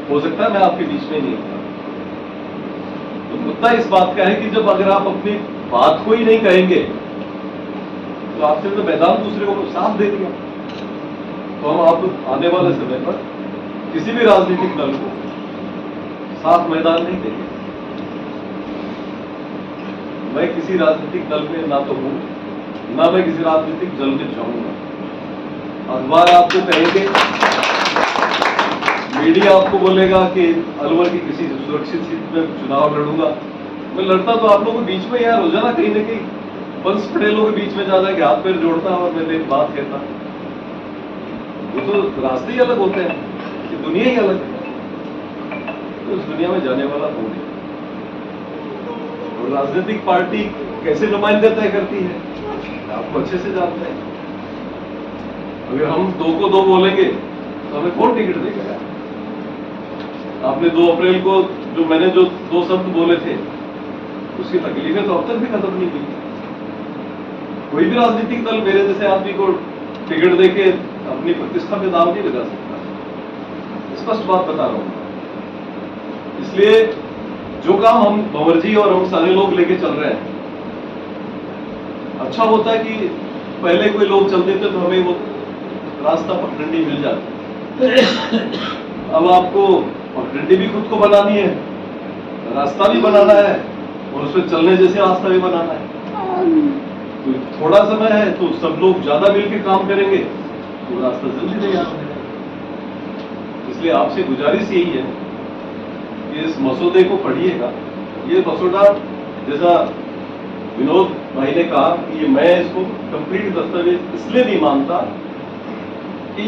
D: हो सकता है मैं आपके बीच में नहीं होता। तो मुद्दा इस बात का है कि जब अगर आप अपनी बात को ही नहीं कहेंगे तो आपसे तो मैदान दूसरे को साथ दे दिया। तो हम आप आने वाले समय पर किसी भी राजनीतिक दल को साफ मैदान नहीं देंगे। मैं किसी राजनीतिक दल में ना तो हूं, ना मैं किसी राजनीतिक दल में जाऊंगा। अखबार आपको कहेंगे, मीडिया आपको बोलेगा कि अलवर की किसी सुरक्षित सीट में चुनाव लड़ूंगा। मैं लड़ता तो आप लोगों के बीच में यार रोजाना कहीं ना कहीं वंश पटेलों के बीच में जा जाके हाथ पैर जोड़ता और मैं एक बात कहता। वो तो रास्ते ही अलग होते हैं, कि दुनिया ही अलग है। तो उस दुनिया में जाने वाला कौन है? और राजनीतिक पार्टी कैसे नुमाइंदे तय करती है आपको अच्छे से जानते हैं। अगर हम 2 को 2 बोलेंगे तो हमें कौन टिकट देगा यार? आपने 2 अप्रैल को जो मैंने जो 2 शब्द बोले थे उसकी तकलीफें तो अब तक भी खत्म नहीं हुई। कोई भी राजनीतिक दल मेरे जैसे आदमी को टिकट देके अपनी प्रतिष्ठा में दाव नहीं लगा सकता। स्पष्ट बात बता रहा हूं। इसलिए जो काम हम भंवर जी और हम सारे लोग लेके चल रहे हैं, अच्छा होता है कि पहले कोई लोग चल देते तो हमें वो रास्ता पगडंडी मिल जाती। अब आपको पगडंडी भी खुद को बनानी है, रास्ता भी बनाना है और उसमें चलने जैसे रास्ता भी बनाना है। तो थोड़ा समय है तो सब लोग ज्यादा मिलकर काम करेंगे तो रास्ता जल्दी तैयार हो जाएगा। इसलिए आपसे गुजारिश यही है कि इस मसौदे को पढ़िएगा। ये मसौदा जैसा विनोद भाई ने कहा कि ये मैं इसको कंप्लीट दस्तावेज इसलिए नहीं मानता कि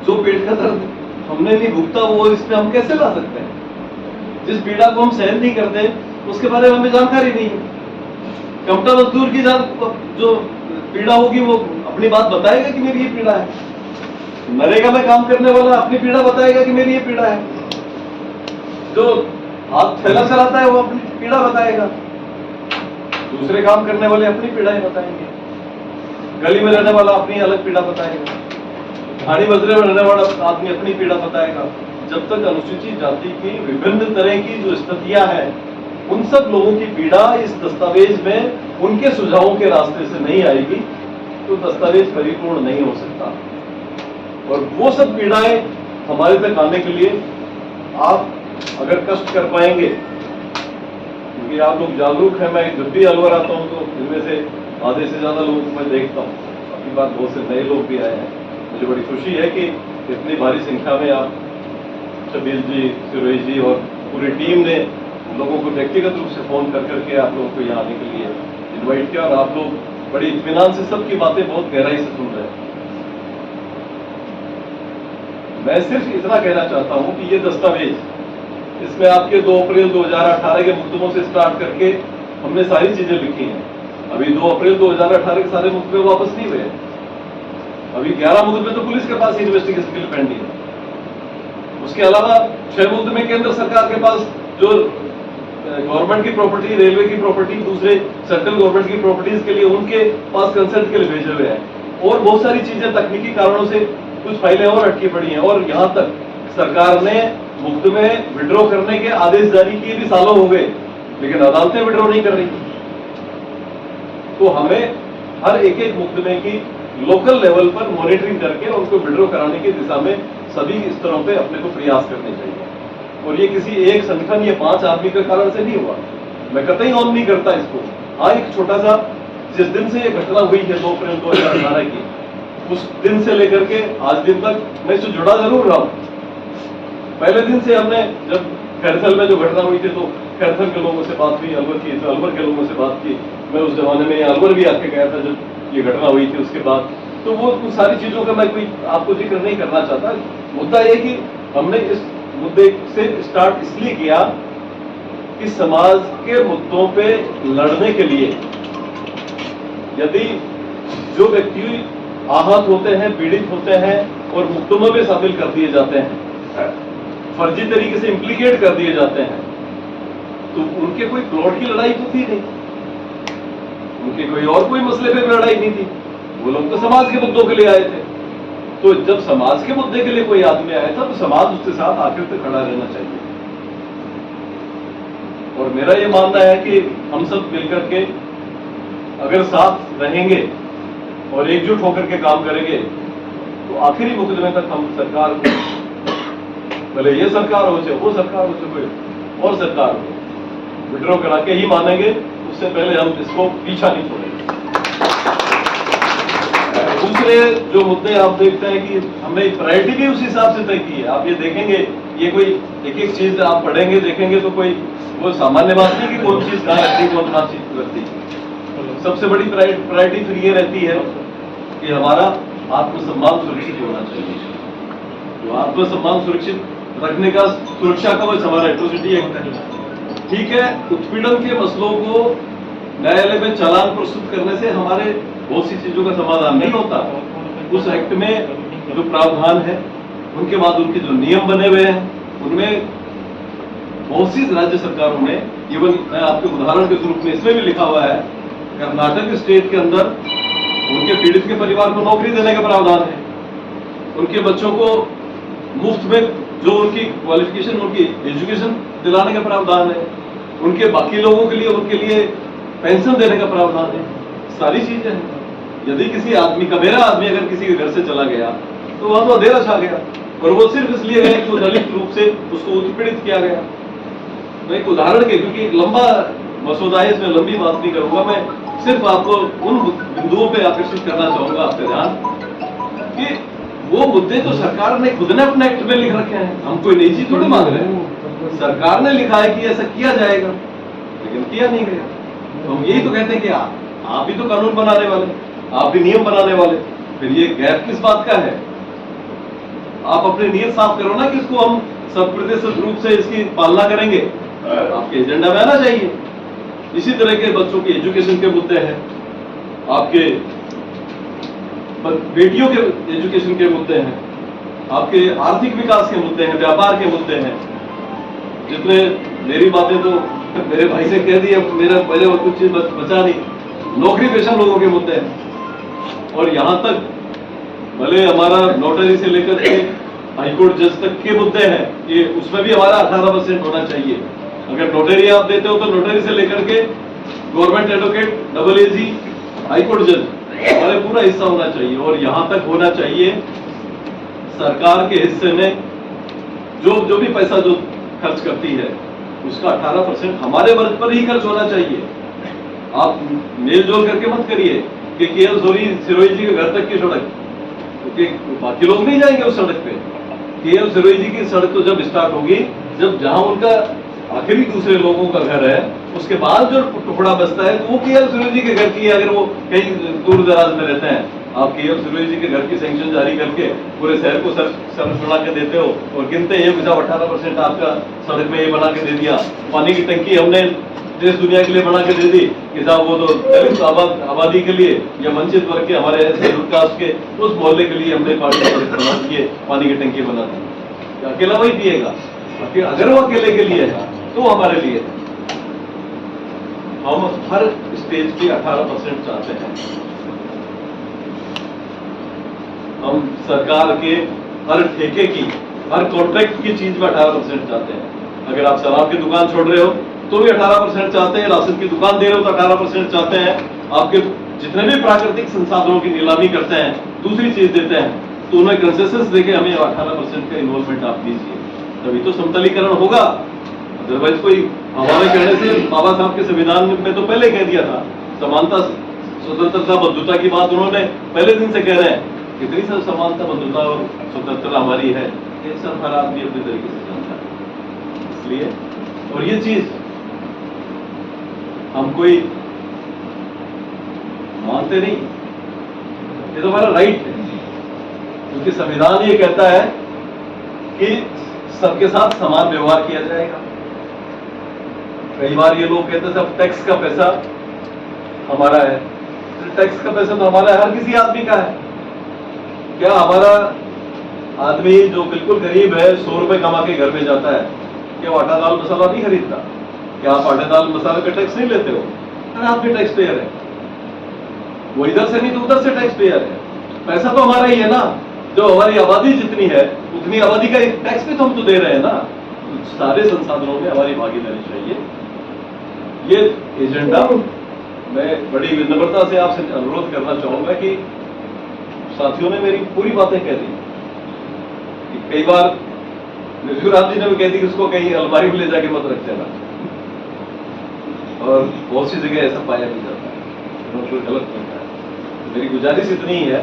D: जो पेट का दर्द हमने नहीं भुगता वो इसमें हम कैसे ला सकते हैं। जिस पीड़ा को हम सहन नहीं करते उसके बारे में हमें जानकारी नहीं है। कमटा मजदूर की जो पीड़ा होगी वो अपनी बात बताएगा कि मेरी ये पीड़ा है। नरेगा में काम करने वाला अपनी पीड़ा बताएगा कि मेरी ये पीड़ा है। जो हाथ थैला चलाता है वो अपनी पीड़ा बताएगा। दूसरे काम करने वाले अपनी पीड़ाएं बताएंगे। गली में रहने वाला अपनी अलग पीड़ा बताएगा। खाड़ी बजरे में रहने वाला आदमी अपनी पीड़ा बताएगा। जब तक अनुसूचित जाति की विभिन्न तरह की जो स्थितियां हैं उन सब लोगों की पीड़ा इस दस्तावेज में उनके सुझावों के रास्ते से नहीं आएगी तो दस्तावेज परिपूर्ण नहीं हो सकता। और वो सब पीड़ाएं हमारे तक आने के लिए आप अगर कष्ट कर पाएंगे, क्योंकि आप लोग जागरूक हैं। मैं जब भी अलवर आता हूं तो इनमें से आधे से ज्यादा लोगों को मैं देखता हूँ। आपकी बात बहुत से नए लोग भी आए हैं। मुझे बड़ी खुशी है कि इतनी भारी संख्या में आप शबीर जी, सुरेश जी और पूरी टीम ने लोगों को व्यक्तिगत रूप से फोन कर करके आप लोगों को यहाँ आने के लिए इनवाइट किया और आप लोग बड़ी इत्मीनान से सबकी बातें बहुत गहराई से सुन रहे हैं। मैं सिर्फ इतना कहना चाहता हूं कि ये दस्तावेज इसमें आपके 2 अप्रैल 2018 के मुकदमों से स्टार्ट करके हमने सारी चीजें लिखी हैं। अभी 2 अप्रैल 2018 के सारे मुकदमे वापस नहीं हुए। अभी 11 मुकदमे तो पुलिस के पास इन्वेस्टिगेशन के लिए पेंडिंग है। उसके अलावा 6 मुकदमे केंद्र सरकार के पास जो गवर्नमेंट की प्रॉपर्टी, रेलवे की प्रॉपर्टी, दूसरे सेंट्रल गवर्नमेंट की प्रॉपर्टीज के लिए उनके पास कंसल्ट के लिए भेजे हुए हैं। और बहुत सारी चीजें तकनीकी कारणों से कुछ फाइलें और अटकी पड़ी हैं। और यहाँ तक सरकार ने मुकदमे विड्रॉ करने के आदेश जारी किए भी सालों हो गए, लेकिन अदालतें विड्रॉ नहीं कर रही। तो हमें हर एक मुकदमे की लोकल लेवल पर मॉनिटरिंग करके उनको विड्रॉ कराने की दिशा में सभी स्तरों पे अपने को प्रयास करने चाहिए। और ये किसी एक संगठन या 5 आदमी के कारण से नहीं हुआ। मैं कतई ऑन नहीं करता इसको। हाँ, एक छोटा सा, जिस दिन से ये घटना हुई है 2 अप्रैल 2018 की, उस दिन से लेकर के आज दिन तक मैं इससे जुड़ा जरूर रहा हूँ। पहले दिन से हमने, जब खैरथल में जो घटना हुई थी तो खैरथल के लोगों से बात हुई, अलवर की तो अलवर के लोगों से बात की। मैं उस जमाने में अलवर भी आके गया था जब ये घटना हुई थी उसके बाद। तो वो उन सारी चीजों का मैं कोई आपको जिक्र नहीं करना चाहता। मुद्दा ये कि हमने इस मुद्दे से स्टार्ट इसलिए किया कि समाज के मुद्दों पे लड़ने के लिए यदि जो व्यक्ति आहत होते हैं, पीड़ित होते हैं और मुकदमे में शामिल कर दिए जाते हैं, फर्जी तरीके से इम्प्लीकेट कर दिए जाते हैं, तो उनके कोई प्लॉट की लड़ाई तो थी नहीं, उनके कोई और कोई मसले पे लड़ाई नहीं थी। वो लोग तो समाज के मुद्दों के लिए आए थे। तो जब समाज के मुद्दे के लिए कोई आदमी आया था तो समाज उसके साथ आखिर तक खड़ा रहना चाहिए। और मेरा ये मानना है कि हम सब मिलकर के अगर साथ रहेंगे और एकजुट होकर के काम करेंगे तो आखिरी मुकदमे तक हम सरकार को, भले ये सरकार हो चाहे वो सरकार हो चाहे कोई और सरकार हो, विड्रॉ करा के ही मानेंगे। उससे पहले हम इसको पीछा नहीं छोड़ेंगे। दूसरे जो मुद्दे आप देखते हैं कि हमने प्रायोरिटी भी उस हिसाब से तय की है। आप ये देखेंगे, ये कोई एक एक चीज आप पढ़ेंगे देखेंगे तो कोई वो सामान्य बात नहीं कि कौन चीज कहाँ रखती कौन कहाँ चीज रखती। सबसे बड़ी प्रायोरिटी फिर ये रहती है कि हमारा आत्मसम्मान सुरक्षित होना चाहिए। तो आत्मसम्मान सुरक्षित रखने का सुरक्षा कवच हमारा एट्रोसिटी एक्ट, ठीक है। उत्पीड़न के मसलों को न्यायालय में चालान प्रस्तुत करने से हमारे बहुत सी चीजों का समाधान नहीं होता। उस एक्ट में जो प्रावधान है, उनके बाद उनके जो नियम बने हुए हैं, उनमें बहुत सी राज्य सरकारों ने, इवन मैं आपके उदाहरण के रूप में इसमें भी लिखा हुआ है, कर्नाटक स्टेट के अंदर उनके पीड़ित के परिवार को नौकरी देने का प्रावधान है, उनके बच्चों को मुफ्त में जो उनकी क्वालिफिकेशन, उनकी एजुकेशन दिलाने का प्रावधान है, उनके बाकी लोगों के लिए उनके लिए पेंशन देने का प्रावधान है। सारी चीजें हैं। यदि किसी आदमी का, मेरा आदमी अगर किसी के घर से चला गया तो वहां तो अंधेरा छा गया, और वो सिर्फ इसलिए गया कि दलित रूप से उसको उत्पीड़ित किया गया। तो एक उदाहरण के, क्योंकि एक लंबा मसौदा है, इसमें लंबी बात नहीं करूंगा, मैं सिर्फ आपको उन बिंदुओं पे आकर्षित करना चाहूंगा आपका ध्यान कि वो मुद्दे तो सरकार ने खुद ने अपने एक्ट में लिख रखे हैं। हम कोई नई चीज थोड़ी मांग रहे हैं। सरकार ने लिखा है कि ऐसा किया जाएगा, लेकिन किया नहीं गया। तो हम यही तो कहते हैं कि आप भी तो कानून बनाने वाले, आप भी नियम बनाने वाले, फिर ये गैप किस बात का है? आप अपने नियत साफ करो ना कि इसको हम शत प्रतिशत रूप से इसकी पालना करेंगे, आपके एजेंडा में आना चाहिए। इसी तरह के बच्चों की एजुकेशन के मुद्दे हैं, आपके बेटियों के एजुकेशन के मुद्दे हैं, आपके आर्थिक विकास के मुद्दे हैं, व्यापार के मुद्दे हैं। जितने मेरी बातें तो मेरे भाई ने कह दी, अब मेरा पहले और कुछ चीज बचा नहीं। नौकरी पेशा लोगों के मुद्दे हैं, और यहाँ तक भले हमारा नोटरी से लेकर के हाईकोर्ट जज तक के मुद्दे हैं कि उसमें भी हमारा 18% होना चाहिए। अगर नोटरी आप देते हो तो नोटरी से लेकर के गवर्नमेंट एडवोकेट, डबल एजी, हाईकोर्ट जज, हमारे पूरा हिस्सा होना चाहिए। और यहाँ तक होना चाहिए सरकार के हिस्से में जो भी पैसा जो खर्च करती है उसका 18% हमारे वर्ग पर ही खर्च होना चाहिए। आप मेल जोल करके मत करिए कि केएल सिरोही जी के घर तक की सड़क, क्योंकि बाकी लोग नहीं जाएंगे उस सड़क पे। केएल सिरोही जी की सड़क तो जब स्टार्ट होगी जब जहां उनका आखिरी दूसरे लोगों का घर है, उसके बाद जो टुकड़ा बचता है तो वो केएल सिरोही जी के घर की है। अगर वो कहीं दूर दराज में रहते हैं, आप केएल सिरोही जी के घर की सैंक्शन जारी करके पूरे शहर को सड़क बना के देते हो और गिनते हैं कि 18% आपका सड़क में ये बना के दे दिया। पानी की टंकी हमने देश दुनिया के लिए बना के दे दी कि साहब वो तो दलित आबादी के लिए या वंचित वर्ग के हमारे शेड्यूल कास्ट के उस मोहल्ले के लिए हमने बना दिए, पानी की टंकी बना दी। अकेला वही पिएगा, अगर वो अकेले के लिए है तो हमारे लिए। हम हर स्टेज की 18% चाहते हैं। हम सरकार के हर ठेके की, हर कॉन्ट्रैक्ट की चीज में 18% चाहते हैं। अगर आप शराब की दुकान छोड़ रहे हो तो भी 18% चाहते हैं, राशन की दुकान दे रहे हो तो 18% चाहते हैं, आपके जितने भी प्राकृतिक संसाधनों की नीलामी करते हैं, दूसरी चीज देते हैं, तो उन्हें कंसेशंस देके हमें 18% का इन्वॉल्वमेंट आप दीजिए, तभी तो समतलीकरण होगा। अदरवाइज कोई हवाले करने से बाबा साहब के संविधान में तो पहले कह दिया था, समानता स्वतंत्रता बंधुता की बात उन्होंने पहले दिन से कह रहे हैं। कितनी सब समानता बंधुता और स्वतंत्रता हमारी है, ये सब हर आदमी अपने तरीके से जानता है। इसलिए और ये चीज हम कोई मानते नहीं, ये तो हमारा राइट है, क्योंकि संविधान ये कहता है कि सबके साथ समान व्यवहार किया जाएगा। कई बार ये लोग कहते हैं सब टैक्स का पैसा हमारा है, तो टैक्स का पैसा तो हमारा है, हर किसी आदमी का है। क्या हमारा आदमी जो बिल्कुल गरीब है 100 रुपए कमा के घर में जाता है, क्या वो आटा दाल मसाला नहीं खरीदता? क्या आप आटा दाल मसाला का टैक्स नहीं लेते हो? हर आदमी टैक्स पेयर है, वो इधर से नहीं तो उधर से टैक्स पेयर है। पैसा तो हमारा ही है ना, जो हमारी आबादी जितनी है उतनी आबादी का टैक्स भी तो हम तो दे रहे हैं ना। सारे संसाधनों में हमारी भागीदारी चाहिए। ये एजेंडा मैं बड़ी विनम्रता से आपसे अनुरोध करना चाहूंगा कि साथियों ने मेरी पूरी बातें कह दी कि कई बार निर्जुराम जी ने भी कह दी कि उसको कहीं अलमारी में ले जाके मत रख देना, और बहुत सी जगह ऐसा पाया भी जाता है, कोई गलत नहीं है। मेरी गुजारिश इतनी ही है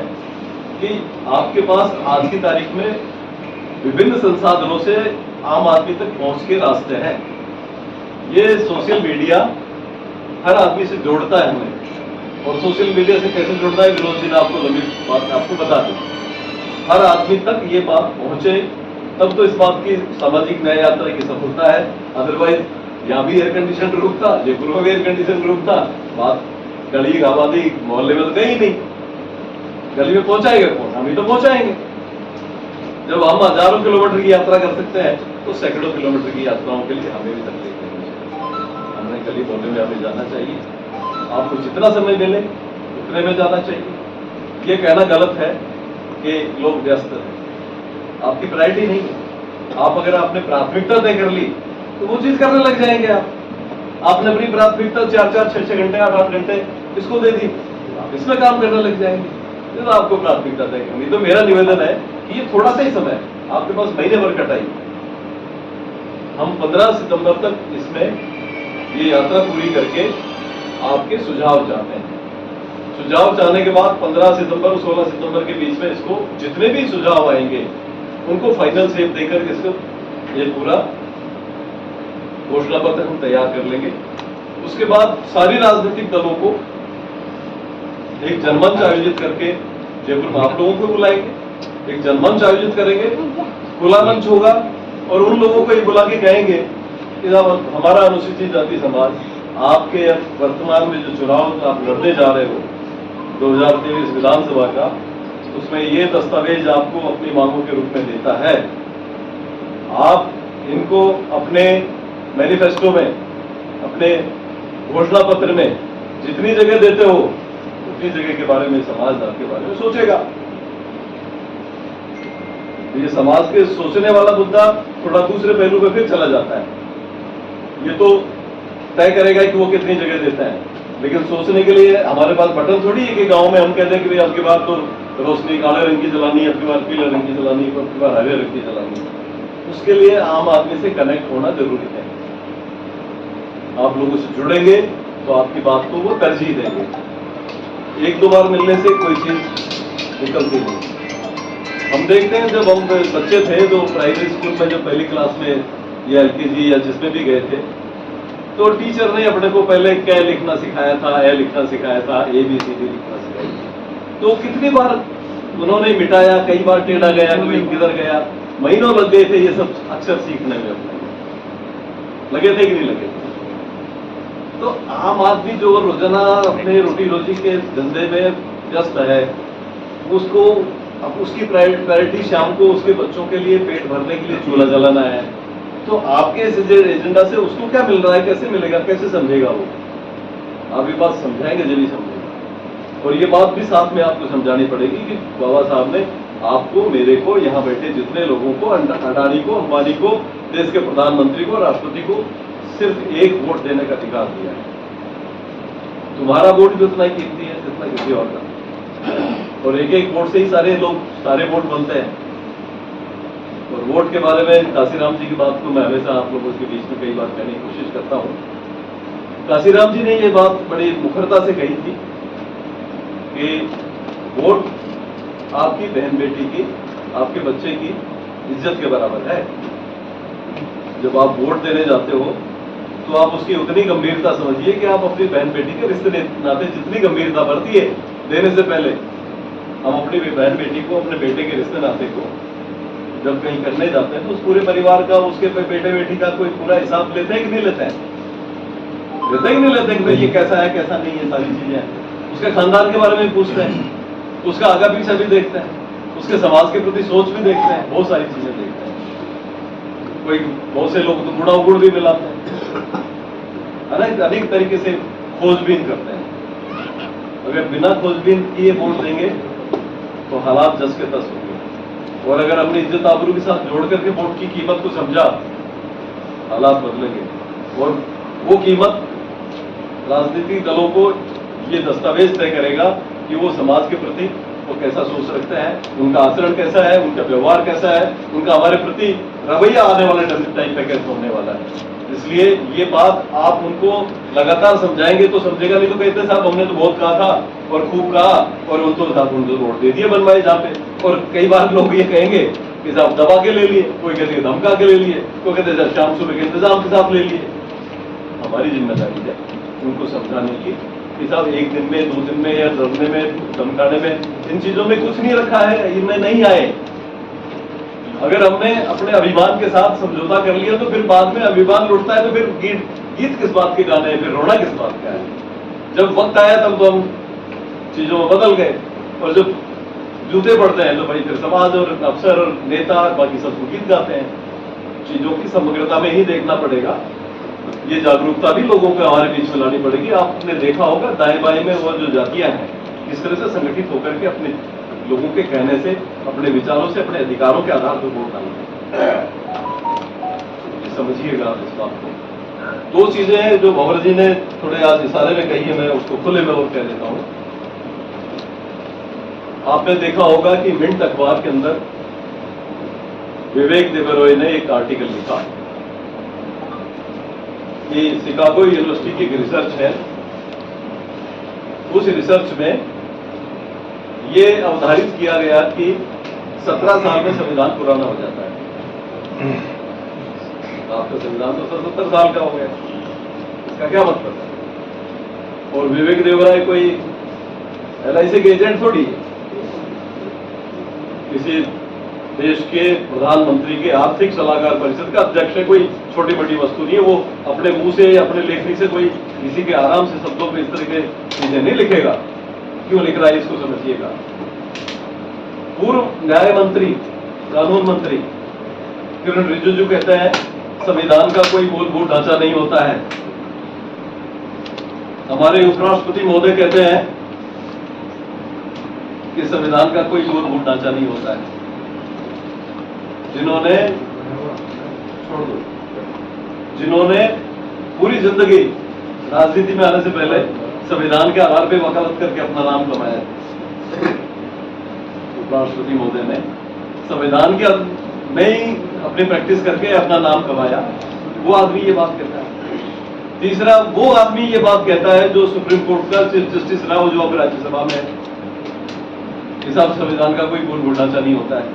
D: कि आपके पास आज की तारीख में विभिन्न संसाधनों से आम आदमी तक पहुंच के रास्ते हैं। ये सोशल मीडिया हर आदमी से जोड़ता है हमें, और सोशल मीडिया से कैसे जुड़ना है विनोद जी ने आपको लंबी बात आपको बता दी। हर आदमी तक ये बात पहुंचे तब तो इस बात की सामाजिक न्याय यात्रा की सफलता है। अदरवाइज यहाँ भी एयर कंडीशन रूप था, जयपुर में भी एयर कंडीशन रूप था, बात गली आबादी मोहल्ले में तो गई नहीं, गली में पहुंचाएगा कौन? हम ही तो पहुंचाएंगे। जब हम हजारों किलोमीटर की यात्रा कर सकते हैं तो सैकड़ों किलोमीटर की यात्राओं के लिए हमें भी तकलीफ नहीं चाहिए। हमें गली मोहल्ले में हमें जाना चाहिए, आपको जितना समय मिले उतने में जाना चाहिए। ये कहना गलत है कि लोग व्यस्त हैं, आपकी प्रायोरिटी नहीं है। आप अगर आपने प्राथमिकता तय कर ली तो वो चीज करने लग जाएंगे। आपने अपनी प्राथमिकता 4-4, 6-6 घंटे, 8-8 घंटे इसको दे दी, आप इसमें काम करने लग जाएंगे, तो आपको प्राथमिकता तय करनी। तो मेरा निवेदन है कि ये थोड़ा सा ही समय आपके पास, महीने भर का टाइम, हम 15 सितंबर तक इसमें ये यात्रा पूरी करके आपके सुझाव चाहते हैं। सुझाव चाहने के बाद 15 सितंबर और 16 सितंबर के बीच में इसको जितने भी सुझाव आएंगे उनको फाइनल शेप देकर इसको ये पूरा घोषणा पत्र हम तैयार कर लेंगे। उसके बाद सारी राजनीतिक दलों को एक जनमंच आयोजित करके जयपुर में आप लोगों को बुलाएंगे, एक जनमंच आयोजित करेंगे, खुला मंच होगा, और उन लोगों को ही बुला के कहेंगे कि हमारा अनुसूचित जाति समाज आपके वर्तमान में जो चुनाव आप लड़ने जा रहे हो 2023 विधानसभा का, उसमें ये दस्तावेज आपको अपनी मांगों के रूप में देता है। आप इनको अपने मैनिफेस्टो में, अपने घोषणा पत्र में जितनी जगह देते हो उतनी जगह के बारे में समाज आपके बारे में सोचेगा। ये समाज के सोचने वाला मुद्दा थोड़ा दूसरे पहलू पे फिर चला जाता है। ये तो तय करेगा कि वो कितनी जगह देता है, लेकिन सोचने के लिए हमारे पास बटन थोड़ी है कि गांव में हम कहते हैं कि भाई आपकी बात तो रोशनी काले रंग की जलानी है, आपकी बार पीले रंग की जलानी है, आपकी बार हरे रंग की जलानी है। उसके लिए आम आदमी से कनेक्ट होना जरूरी है। आप लोगों से जुड़ेंगे तो आपकी बात को वो तरजीह देंगे। एक दो बार मिलने से कोई चीज निकलती नहीं। हम देखते हैं जब हम बच्चे थे तो प्राइमरी स्कूल में जब पहली क्लास में या एलकेजी या जिसमें भी गए थे तो टीचर ने अपने को पहले क्या लिखना सिखाया था, ए लिखना सिखाया था, ABCD लिखना सिखाया था। तो कितनी बार उन्होंने मिटाया, कई बार टेढ़ा गया, कोई किधर गया, महीनों लग गए थे ये सब अक्षर सीखने में। अपने लगे थे कि नहीं लगे थे? तो आम आदमी जो रोजाना अपने रोटी रोजी के धंधे में व्यस्त है, उसको अब उसकी प्रायोरिटी शाम को उसके बच्चों के लिए पेट भरने के लिए चूल्हा जलाना है, तो आपके इस एजेंडा से उसको क्या मिल रहा है, कैसे मिलेगा, कैसे समझेगा वो? आप ये बात समझाएंगे जब ही समझेगा। और ये बात भी साथ में आपको समझानी पड़ेगी कि बाबा साहब ने आपको, मेरे को, यहाँ बैठे जितने लोगों को, अडानी को, अंबानी को, देश के प्रधानमंत्री को, राष्ट्रपति को सिर्फ एक वोट देने का अधिकार दिया है। तुम्हारा वोट भी उतना ही कीमती है जितना किसी और का, और एक एक वोट से ही सारे लोग, सारे वोट बनते हैं। और वोट के बारे में काशीराम जी की बात को मैं हमेशा आप लोगों के बीच में कई बार कहने की कोशिश करता हूँ। काशीराम जी ने ये बात बड़ी मुखरता से कही थी कि वोट आपकी बहन बेटी की, आपके बच्चे की इज्जत के बराबर है। जब आप वोट देने जाते हो तो आप उसकी उतनी गंभीरता समझिए कि आप अपनी बहन बेटी के रिश्ते नाते जितनी गंभीरता बढ़ती है देने से पहले, हम अपनी बहन बेटी को, अपने बेटे के रिश्ते नाते को जब कहीं करने जाते हैं तो उस पूरे परिवार का, उसके बेटे बेटी का कोई पूरा हिसाब लेते हैं कि नहीं लेते हैं? लेते ही नहीं लेते कि भाई ये कैसा है कैसा नहीं है, सारी चीजें उसके खानदान के बारे में पूछते हैं, उसका आगा पीछा भी देखते हैं, उसके समाज के प्रति सोच भी देखते हैं, बहुत सारी चीजें देखते हैं। कोई बहुत से लोग तो गुड़ा उगुड़ भी मिलाते हैं, अनेक तरीके से खोजबीन करते हैं। अगर बिना खोजबीन किए वोट देंगे तो हालात जस के तस होंगे। और अगर हमने इज्जत आबरू के साथ जोड़ करके वोट की कीमत को समझा, हालात बदलेंगे। और वो कीमत राजनीतिक दलों को ये दस्तावेज तय करेगा कि वो समाज के प्रति वो कैसा सोच रखते हैं, उनका आचरण कैसा है, उनका व्यवहार कैसा है, उनका हमारे प्रति रवैया आने वाले टाइम पे कैसे होने वाला है। इसलिए ये बात आप उनको लगातार समझाएंगे तो समझेगा, नहीं तो कहते साहब हमने तो बहुत कहा था और खूब कहा और उनको साहब उनको वोट दे दिए बनवाए जहाँ पे। और कई बार लोग ये कहेंगे कि साहब दबा के ले लिए, कोई कहते धमका के ले लिए, कोई कहते शाम सुबह के इंतजाम के साथ ले लिए। हमारी जिम्मेदारी है उनको समझाने की कि साहब एक दिन में, 2 दिन में या डरने में, धमकाने में, इन चीजों में कुछ नहीं रखा है, इनमें नहीं आए। अगर हमने अपने अभिमान के साथ समझौता कर लिया तो फिर बाद में अभिमान लुटता है तो फिर गीत किस बात के गाने हैं, फिर रोना किस बात का है। जब वक्त आया तब तो हम चीजों में बदल गए, और जब जूते पड़ते हैं तो भाई फिर समाज और अफसर और नेता बाकी सब गीत गाते हैं। चीजों की समग्रता में ही देखना पड़ेगा। ये जागरूकता भी लोगों को हमारे बीच में लानी पड़ेगी। आपने देखा होगा दाएं बाएं में वो जो जातियां हैं किस तरह से संगठित होकर के अपने लोगों के कहने से, अपने विचारों से, अपने अधिकारों के आधार पर वोट डालते हैं। समझिएगा इस बात को। 2 चीजें हैं जो भंवर जी ने थोड़े आज इशारे में कही है, मैं उसको खुले में और कह देता हूं। आपने देखा होगा कि मिंट अखबार के अंदर विवेक देबरॉय ने एक आर्टिकल लिखा कि शिकागो यूनिवर्सिटी की एक रिसर्च है, उस रिसर्च में ये अवधारित किया गया कि 17 साल में संविधान पुराना हो जाता है। आपका संविधान तो 70 साल का हो गया, इसका क्या मतलब है? और विवेक देबरॉय कोई LIC के एजेंट थोड़ी है, किसी देश के प्रधानमंत्री के आर्थिक सलाहकार परिषद का अध्यक्ष है, कोई छोटी बड़ी वस्तु नहीं है। वो अपने मुंह से, अपने लेखनी से कोई किसी के आराम से शब्दों पे इस तरह के चीजें नहीं लिखेगा। क्यों लिख रहा है इसको समझिएगा। पूर्व न्याय मंत्री, कानून मंत्री किरण रिजिजू कहते हैं संविधान का कोई मूलभूत ढांचा नहीं होता है। हमारे उपराष्ट्रपति महोदय कहते हैं कि संविधान का कोई मूलभूत ढांचा नहीं होता है। जिन्होंने पूरी जिंदगी राजनीति में आने से पहले संविधान के आधार पर वकालत करके अपना नाम कमाया, उपराष्ट्रपति महोदय ने संविधान के में ही अपनी प्रैक्टिस करके अपना नाम कमाया, वो आदमी ये बात कहता है। तीसरा, वो आदमी ये बात कहता है जो सुप्रीम कोर्ट का चीफ जस्टिस रहा हो, जो अब राज्यसभा में हिसाब संविधान का कोई मूलभूत ढांचा नहीं होता है।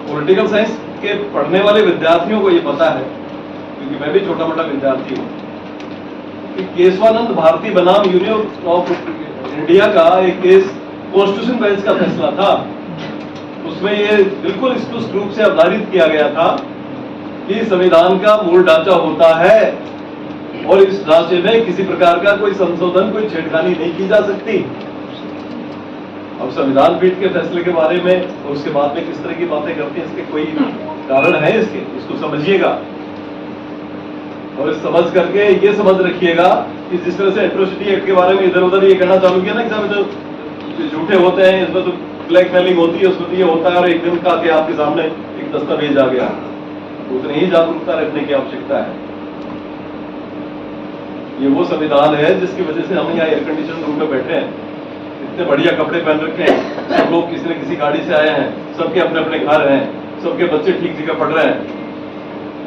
D: पॉलिटिकल साइंस के पढ़ने वाले विद्यार्थियों को ये पता है, क्योंकि मैं भी छोटा मोटा विद्यार्थी हूँ, कि केशवानंद भारती बनाम यूनियन ऑफ इंडिया का एक केस कॉन्स्टिट्यूशन बेंच का फैसला था। उसमें ये बिल्कुल स्पष्ट रूप से अवधारित किया गया था कि संविधान का मूल ढांचा होता है और इस ढांचे में किसी प्रकार का कोई संशोधन, कोई छेड़खानी नहीं की जा सकती। अब संविधान पीठ के फैसले के बारे में और उसके बाद में किस तरह की बातें करते हैं, इसके कोई कारण है इसको समझिएगा। और इस समझ करके ये समझ रखिएगा कि जिस तरह से एट्रोसिटी एक्ट के बारे में इधर उधर ये कहना चालू किया ना कि साहब जो झूठे होते हैं इसमें तो ब्लैकमेलिंग होती है, उसमें तो ये होता है, और एक दिन का के आपके सामने एक दस्तावेज आ गया, उतनी ही जागरूकता रखने की आवश्यकता है। ये वो संविधान है जिसकी वजह से हम यहाँ एयर कंडीशन रूम में बैठे हैं, इतने बढ़िया कपड़े पहन रखे हैं, सब लोग किसी न किसी गाड़ी से आए हैं, सबके अपने अपने घर हैं, सबके बच्चे ठीक जगह पढ़ रहे हैं,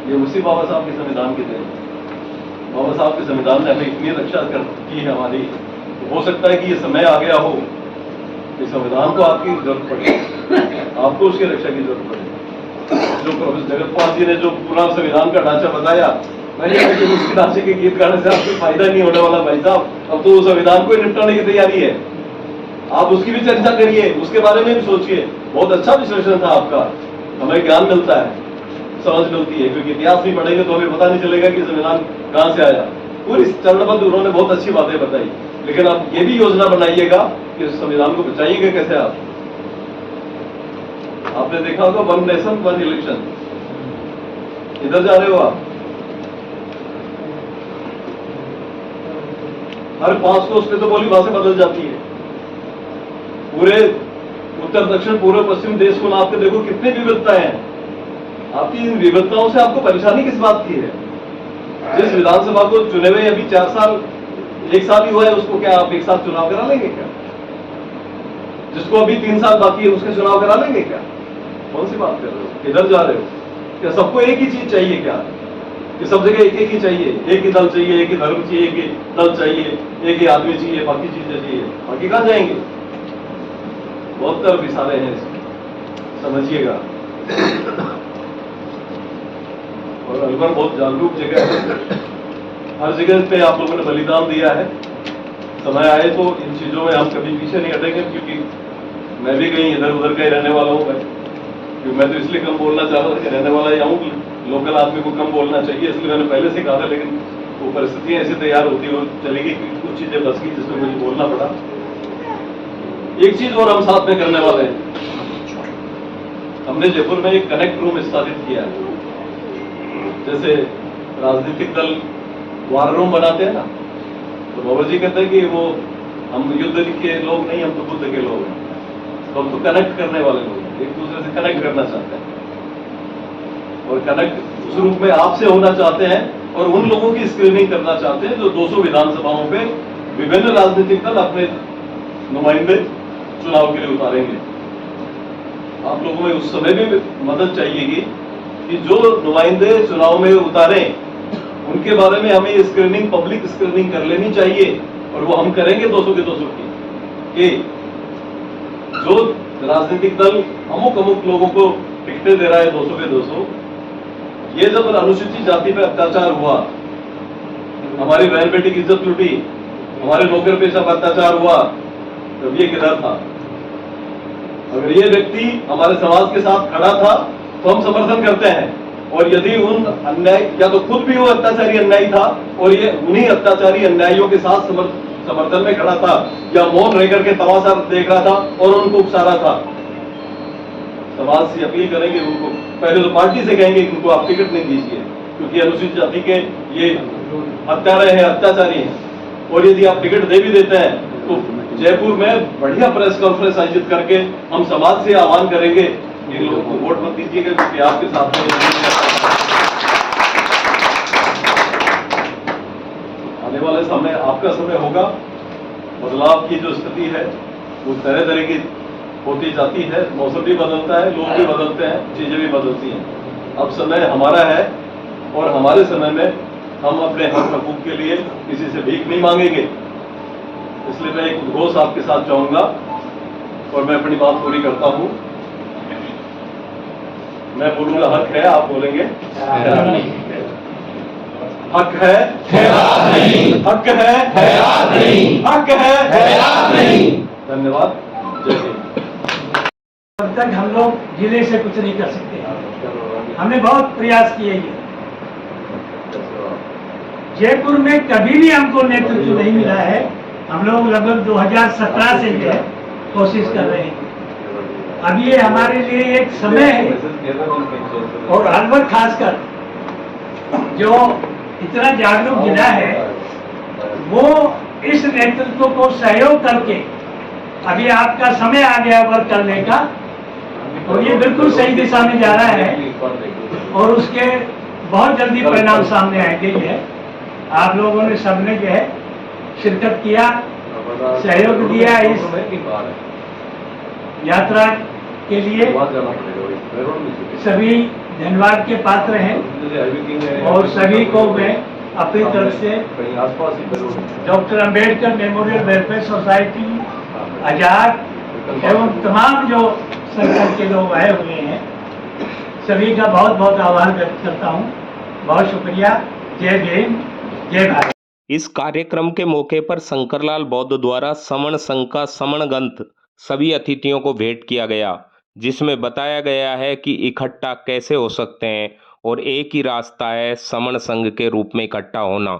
D: ये उसी बाबा साहब के संविधान की देन। बाबा साहब के संविधान ने हमें इतनी रक्षा की है हमारी, तो हो सकता है कि ये समय आ गया हो कि संविधान को आपकी जरूरत पड़े, आपको उसकी रक्षा की जरूरत पड़े। जो प्रोफेसर जगत पाल जी ने जो पूरा संविधान का ढांचा बताया, मैंने कहा कि उसके ढांचे के गीत गाने से आपको फायदा नहीं होने वाला भाई साहब, अब तो संविधान को ही निपटाने की तैयारी है। आप उसकी भी चर्चा करिए, उसके बारे में भी सोचिए। बहुत अच्छा विश्लेषण था आपका, हमें ज्ञान मिलता है, समझ मिलती है, क्योंकि इतिहास नहीं पढ़ेंगे तो हमें पता नहीं चलेगा कि संविधान कहां से आया। पूरी चरणबद्ध उन्होंने बहुत अच्छी बातें बताई, लेकिन आप ये भी योजना बनाइएगा कि संविधान को बचाइएगा कैसे। आपने देखा होगा वन नेशन वन इलेक्शन, इधर जा रहे हो आप, हर 5 कोस पे तो बोली भाषा बदल जाती है। पूरे उत्तर दक्षिण पूर्व पश्चिम देश को नाप के देखो कितनी विविधताएं हैं। आपकी इन विविधताओं से आपको परेशानी किस बात की है? जिस विधानसभा को चुने हुए अभी 4 साल 1 साल ही हुआ है, उसको क्या आप एक साथ चुनाव करा लेंगे क्या? जिसको अभी 3 साल बाकी है उसके चुनाव करा लेंगे क्या? कौन सी बात कर रहे हो? किधर जा रहे हो? क्या सबको एक ही चीज चाहिए क्या? कि सब जगह एक ही चाहिए, एक ही दल चाहिए, एक ही धर्म चाहिए, एक ही दल चाहिए, एक ही आदमी चाहिए, बाकी चीजें चाहिए, बाकी कहां जाएंगे? बहुत तरफ इशारे हैं, समझिएगा। और अलवर बहुत जागरूक जगह है, हर जगह पे आप लोगों ने बलिदान दिया है। समय आए तो इन चीजों में हम कभी पीछे नहीं हटेंगे, क्योंकि मैं भी कहीं इधर उधर का ही रहने वाला हूँ। मैं तो इसलिए कम बोलना चाह रहा था कि रहने वाला ही हूँ, लोकल आदमी को कम बोलना चाहिए, इसलिए मैंने पहले से कहा था, लेकिन वो परिस्थितियां ऐसे तैयार होती हो चलेगी कि कुछ चीजें बस गई जिसमें मुझे बोलना पड़ा। एक चीज और हम साथ में करने वाले हैं, हमने जयपुर में एक कनेक्ट रूम स्थापित किया है। जैसे राजनीतिक दल वार रूम बनाते हैं ना, तो बाबा जी कहते हैं कि वो हम युद्ध के लोग नहीं, हम तो बुद्ध के लोग हैं, तो हम तो कनेक्ट करने वाले लोग हैं, एक दूसरे से कनेक्ट करना चाहते हैं, और कनेक्ट उस रूप में आपसे होना चाहते हैं, और उन लोगों की स्क्रीनिंग करना चाहते हैं जो 200 विधानसभाओं पे विभिन्न राजनीतिक दल अपने नुमाइंदे चुनाव के लिए उतारेंगे। आप लोगों में उस समय भी मदद चाहिएगी कि जो नुमाइंदे चुनाव में उतारें उनके बारे में हमें स्क्रीनिंग, पब्लिक स्क्रीनिंग कर लेनी चाहिए, और वो हम करेंगे 200 के 200 की, कि जो राजनीतिक दल अमुक लोगों को टिकटें दे रहा है 200 के 200, ये जब अनुसूचित जाति पे अत्याचार हुआ, हमारी बहन बेटी की इज्जत लूटी, हमारे नौकर पेशा पर अत्याचार हुआ, तब ये किधर था? अगर ये व्यक्ति हमारे समाज के साथ खड़ा था तो हम समर्थन करते हैं, और यदि उन अन्याय, या तो खुद भी वो अत्याचारी अन्यायी था और ये उन्हीं अत्याचारी अन्यायियों के साथ समर्थन में खड़ा था, या मौन रह करके तमाशा देख रहा था और उनको उकसा रहा था, समाज से अपील करेंगे उनको, पहले तो पार्टी से कहेंगे कि उनको आप टिकट नहीं दीजिए, क्योंकि अनुसूचित जाति के ये हत्यारे हैं, अत्याचारी हैं, और यदि आप टिकट दे भी देते हैं तो जयपुर में बढ़िया प्रेस कॉन्फ्रेंस आयोजित करके हम समाज से आह्वान करेंगे कि लोगों को वोट मत दीजिएगा, क्योंकि आपके साथ में आने वाले समय आपका समय होगा। बदलाव की जो स्थिति है वो तरह तरह की होती जाती है, मौसम भी बदलता है, लोग भी बदलते हैं, चीजें भी बदलती हैं। अब समय हमारा है, और हमारे समय में हम अपने हक हकूक के लिए किसी से भीख नहीं मांगेंगे। इसलिए मैं एक उद्घोष आपके साथ चाहूंगा, और मैं अपनी बात पूरी करता हूं। मैं बोलूंगा हक है, आप बोलेंगे हक है, हक है, हक है। धन्यवाद, जय हिंद।
I: अब तक हम लोग जिले से कुछ नहीं कर सकते, हमने बहुत प्रयास किए हैं। जयपुर में कभी भी हमको नेतृत्व नहीं मिला है। हम लोग लगभग 2017 से जो है कोशिश कर रहे हैं। अब ये हमारे लिए एक समय है, और अलवर खासकर जो इतना जागरूक जिला है, वो इस नेतृत्व को सहयोग करके अभी आपका समय आ गया वर्क करने का, और ये बिल्कुल सही दिशा में जा रहा है, और उसके बहुत जल्दी परिणाम सामने आएंगे। है आप लोगों ने सबने जो है शिरकत किया, सहयोग दिया इस यात्रा के लिए
D: वहाँ जाना पड़ेगा वही मेहरोड में छुट्टी
I: सभी धन्यवाद के पात्र हैं
D: जैसे हाईवे किंग है
I: और सभी को मैं अपनी तरफ से
D: कहीं आसपास ही मेहरोड में
I: doctor Ambedkar memorial welfare society आजाद एवं तमाम जो संगठन के लोग आए हुए हैं सभी का बहुत बहुत आभार व्यक्त करता हूँ। बहुत शुक्रिया। जय भीम, जय भारत।
A: इस कार्यक्रम के मौके पर शंकरलाल बौद्ध द्वारा समण संघ का समण ग्रंथ सभी अतिथियों को भेंट किया गया, जिसमें बताया गया है कि इकट्ठा कैसे हो सकते हैं और एक ही रास्ता है समण संघ के रूप में इकट्ठा होना।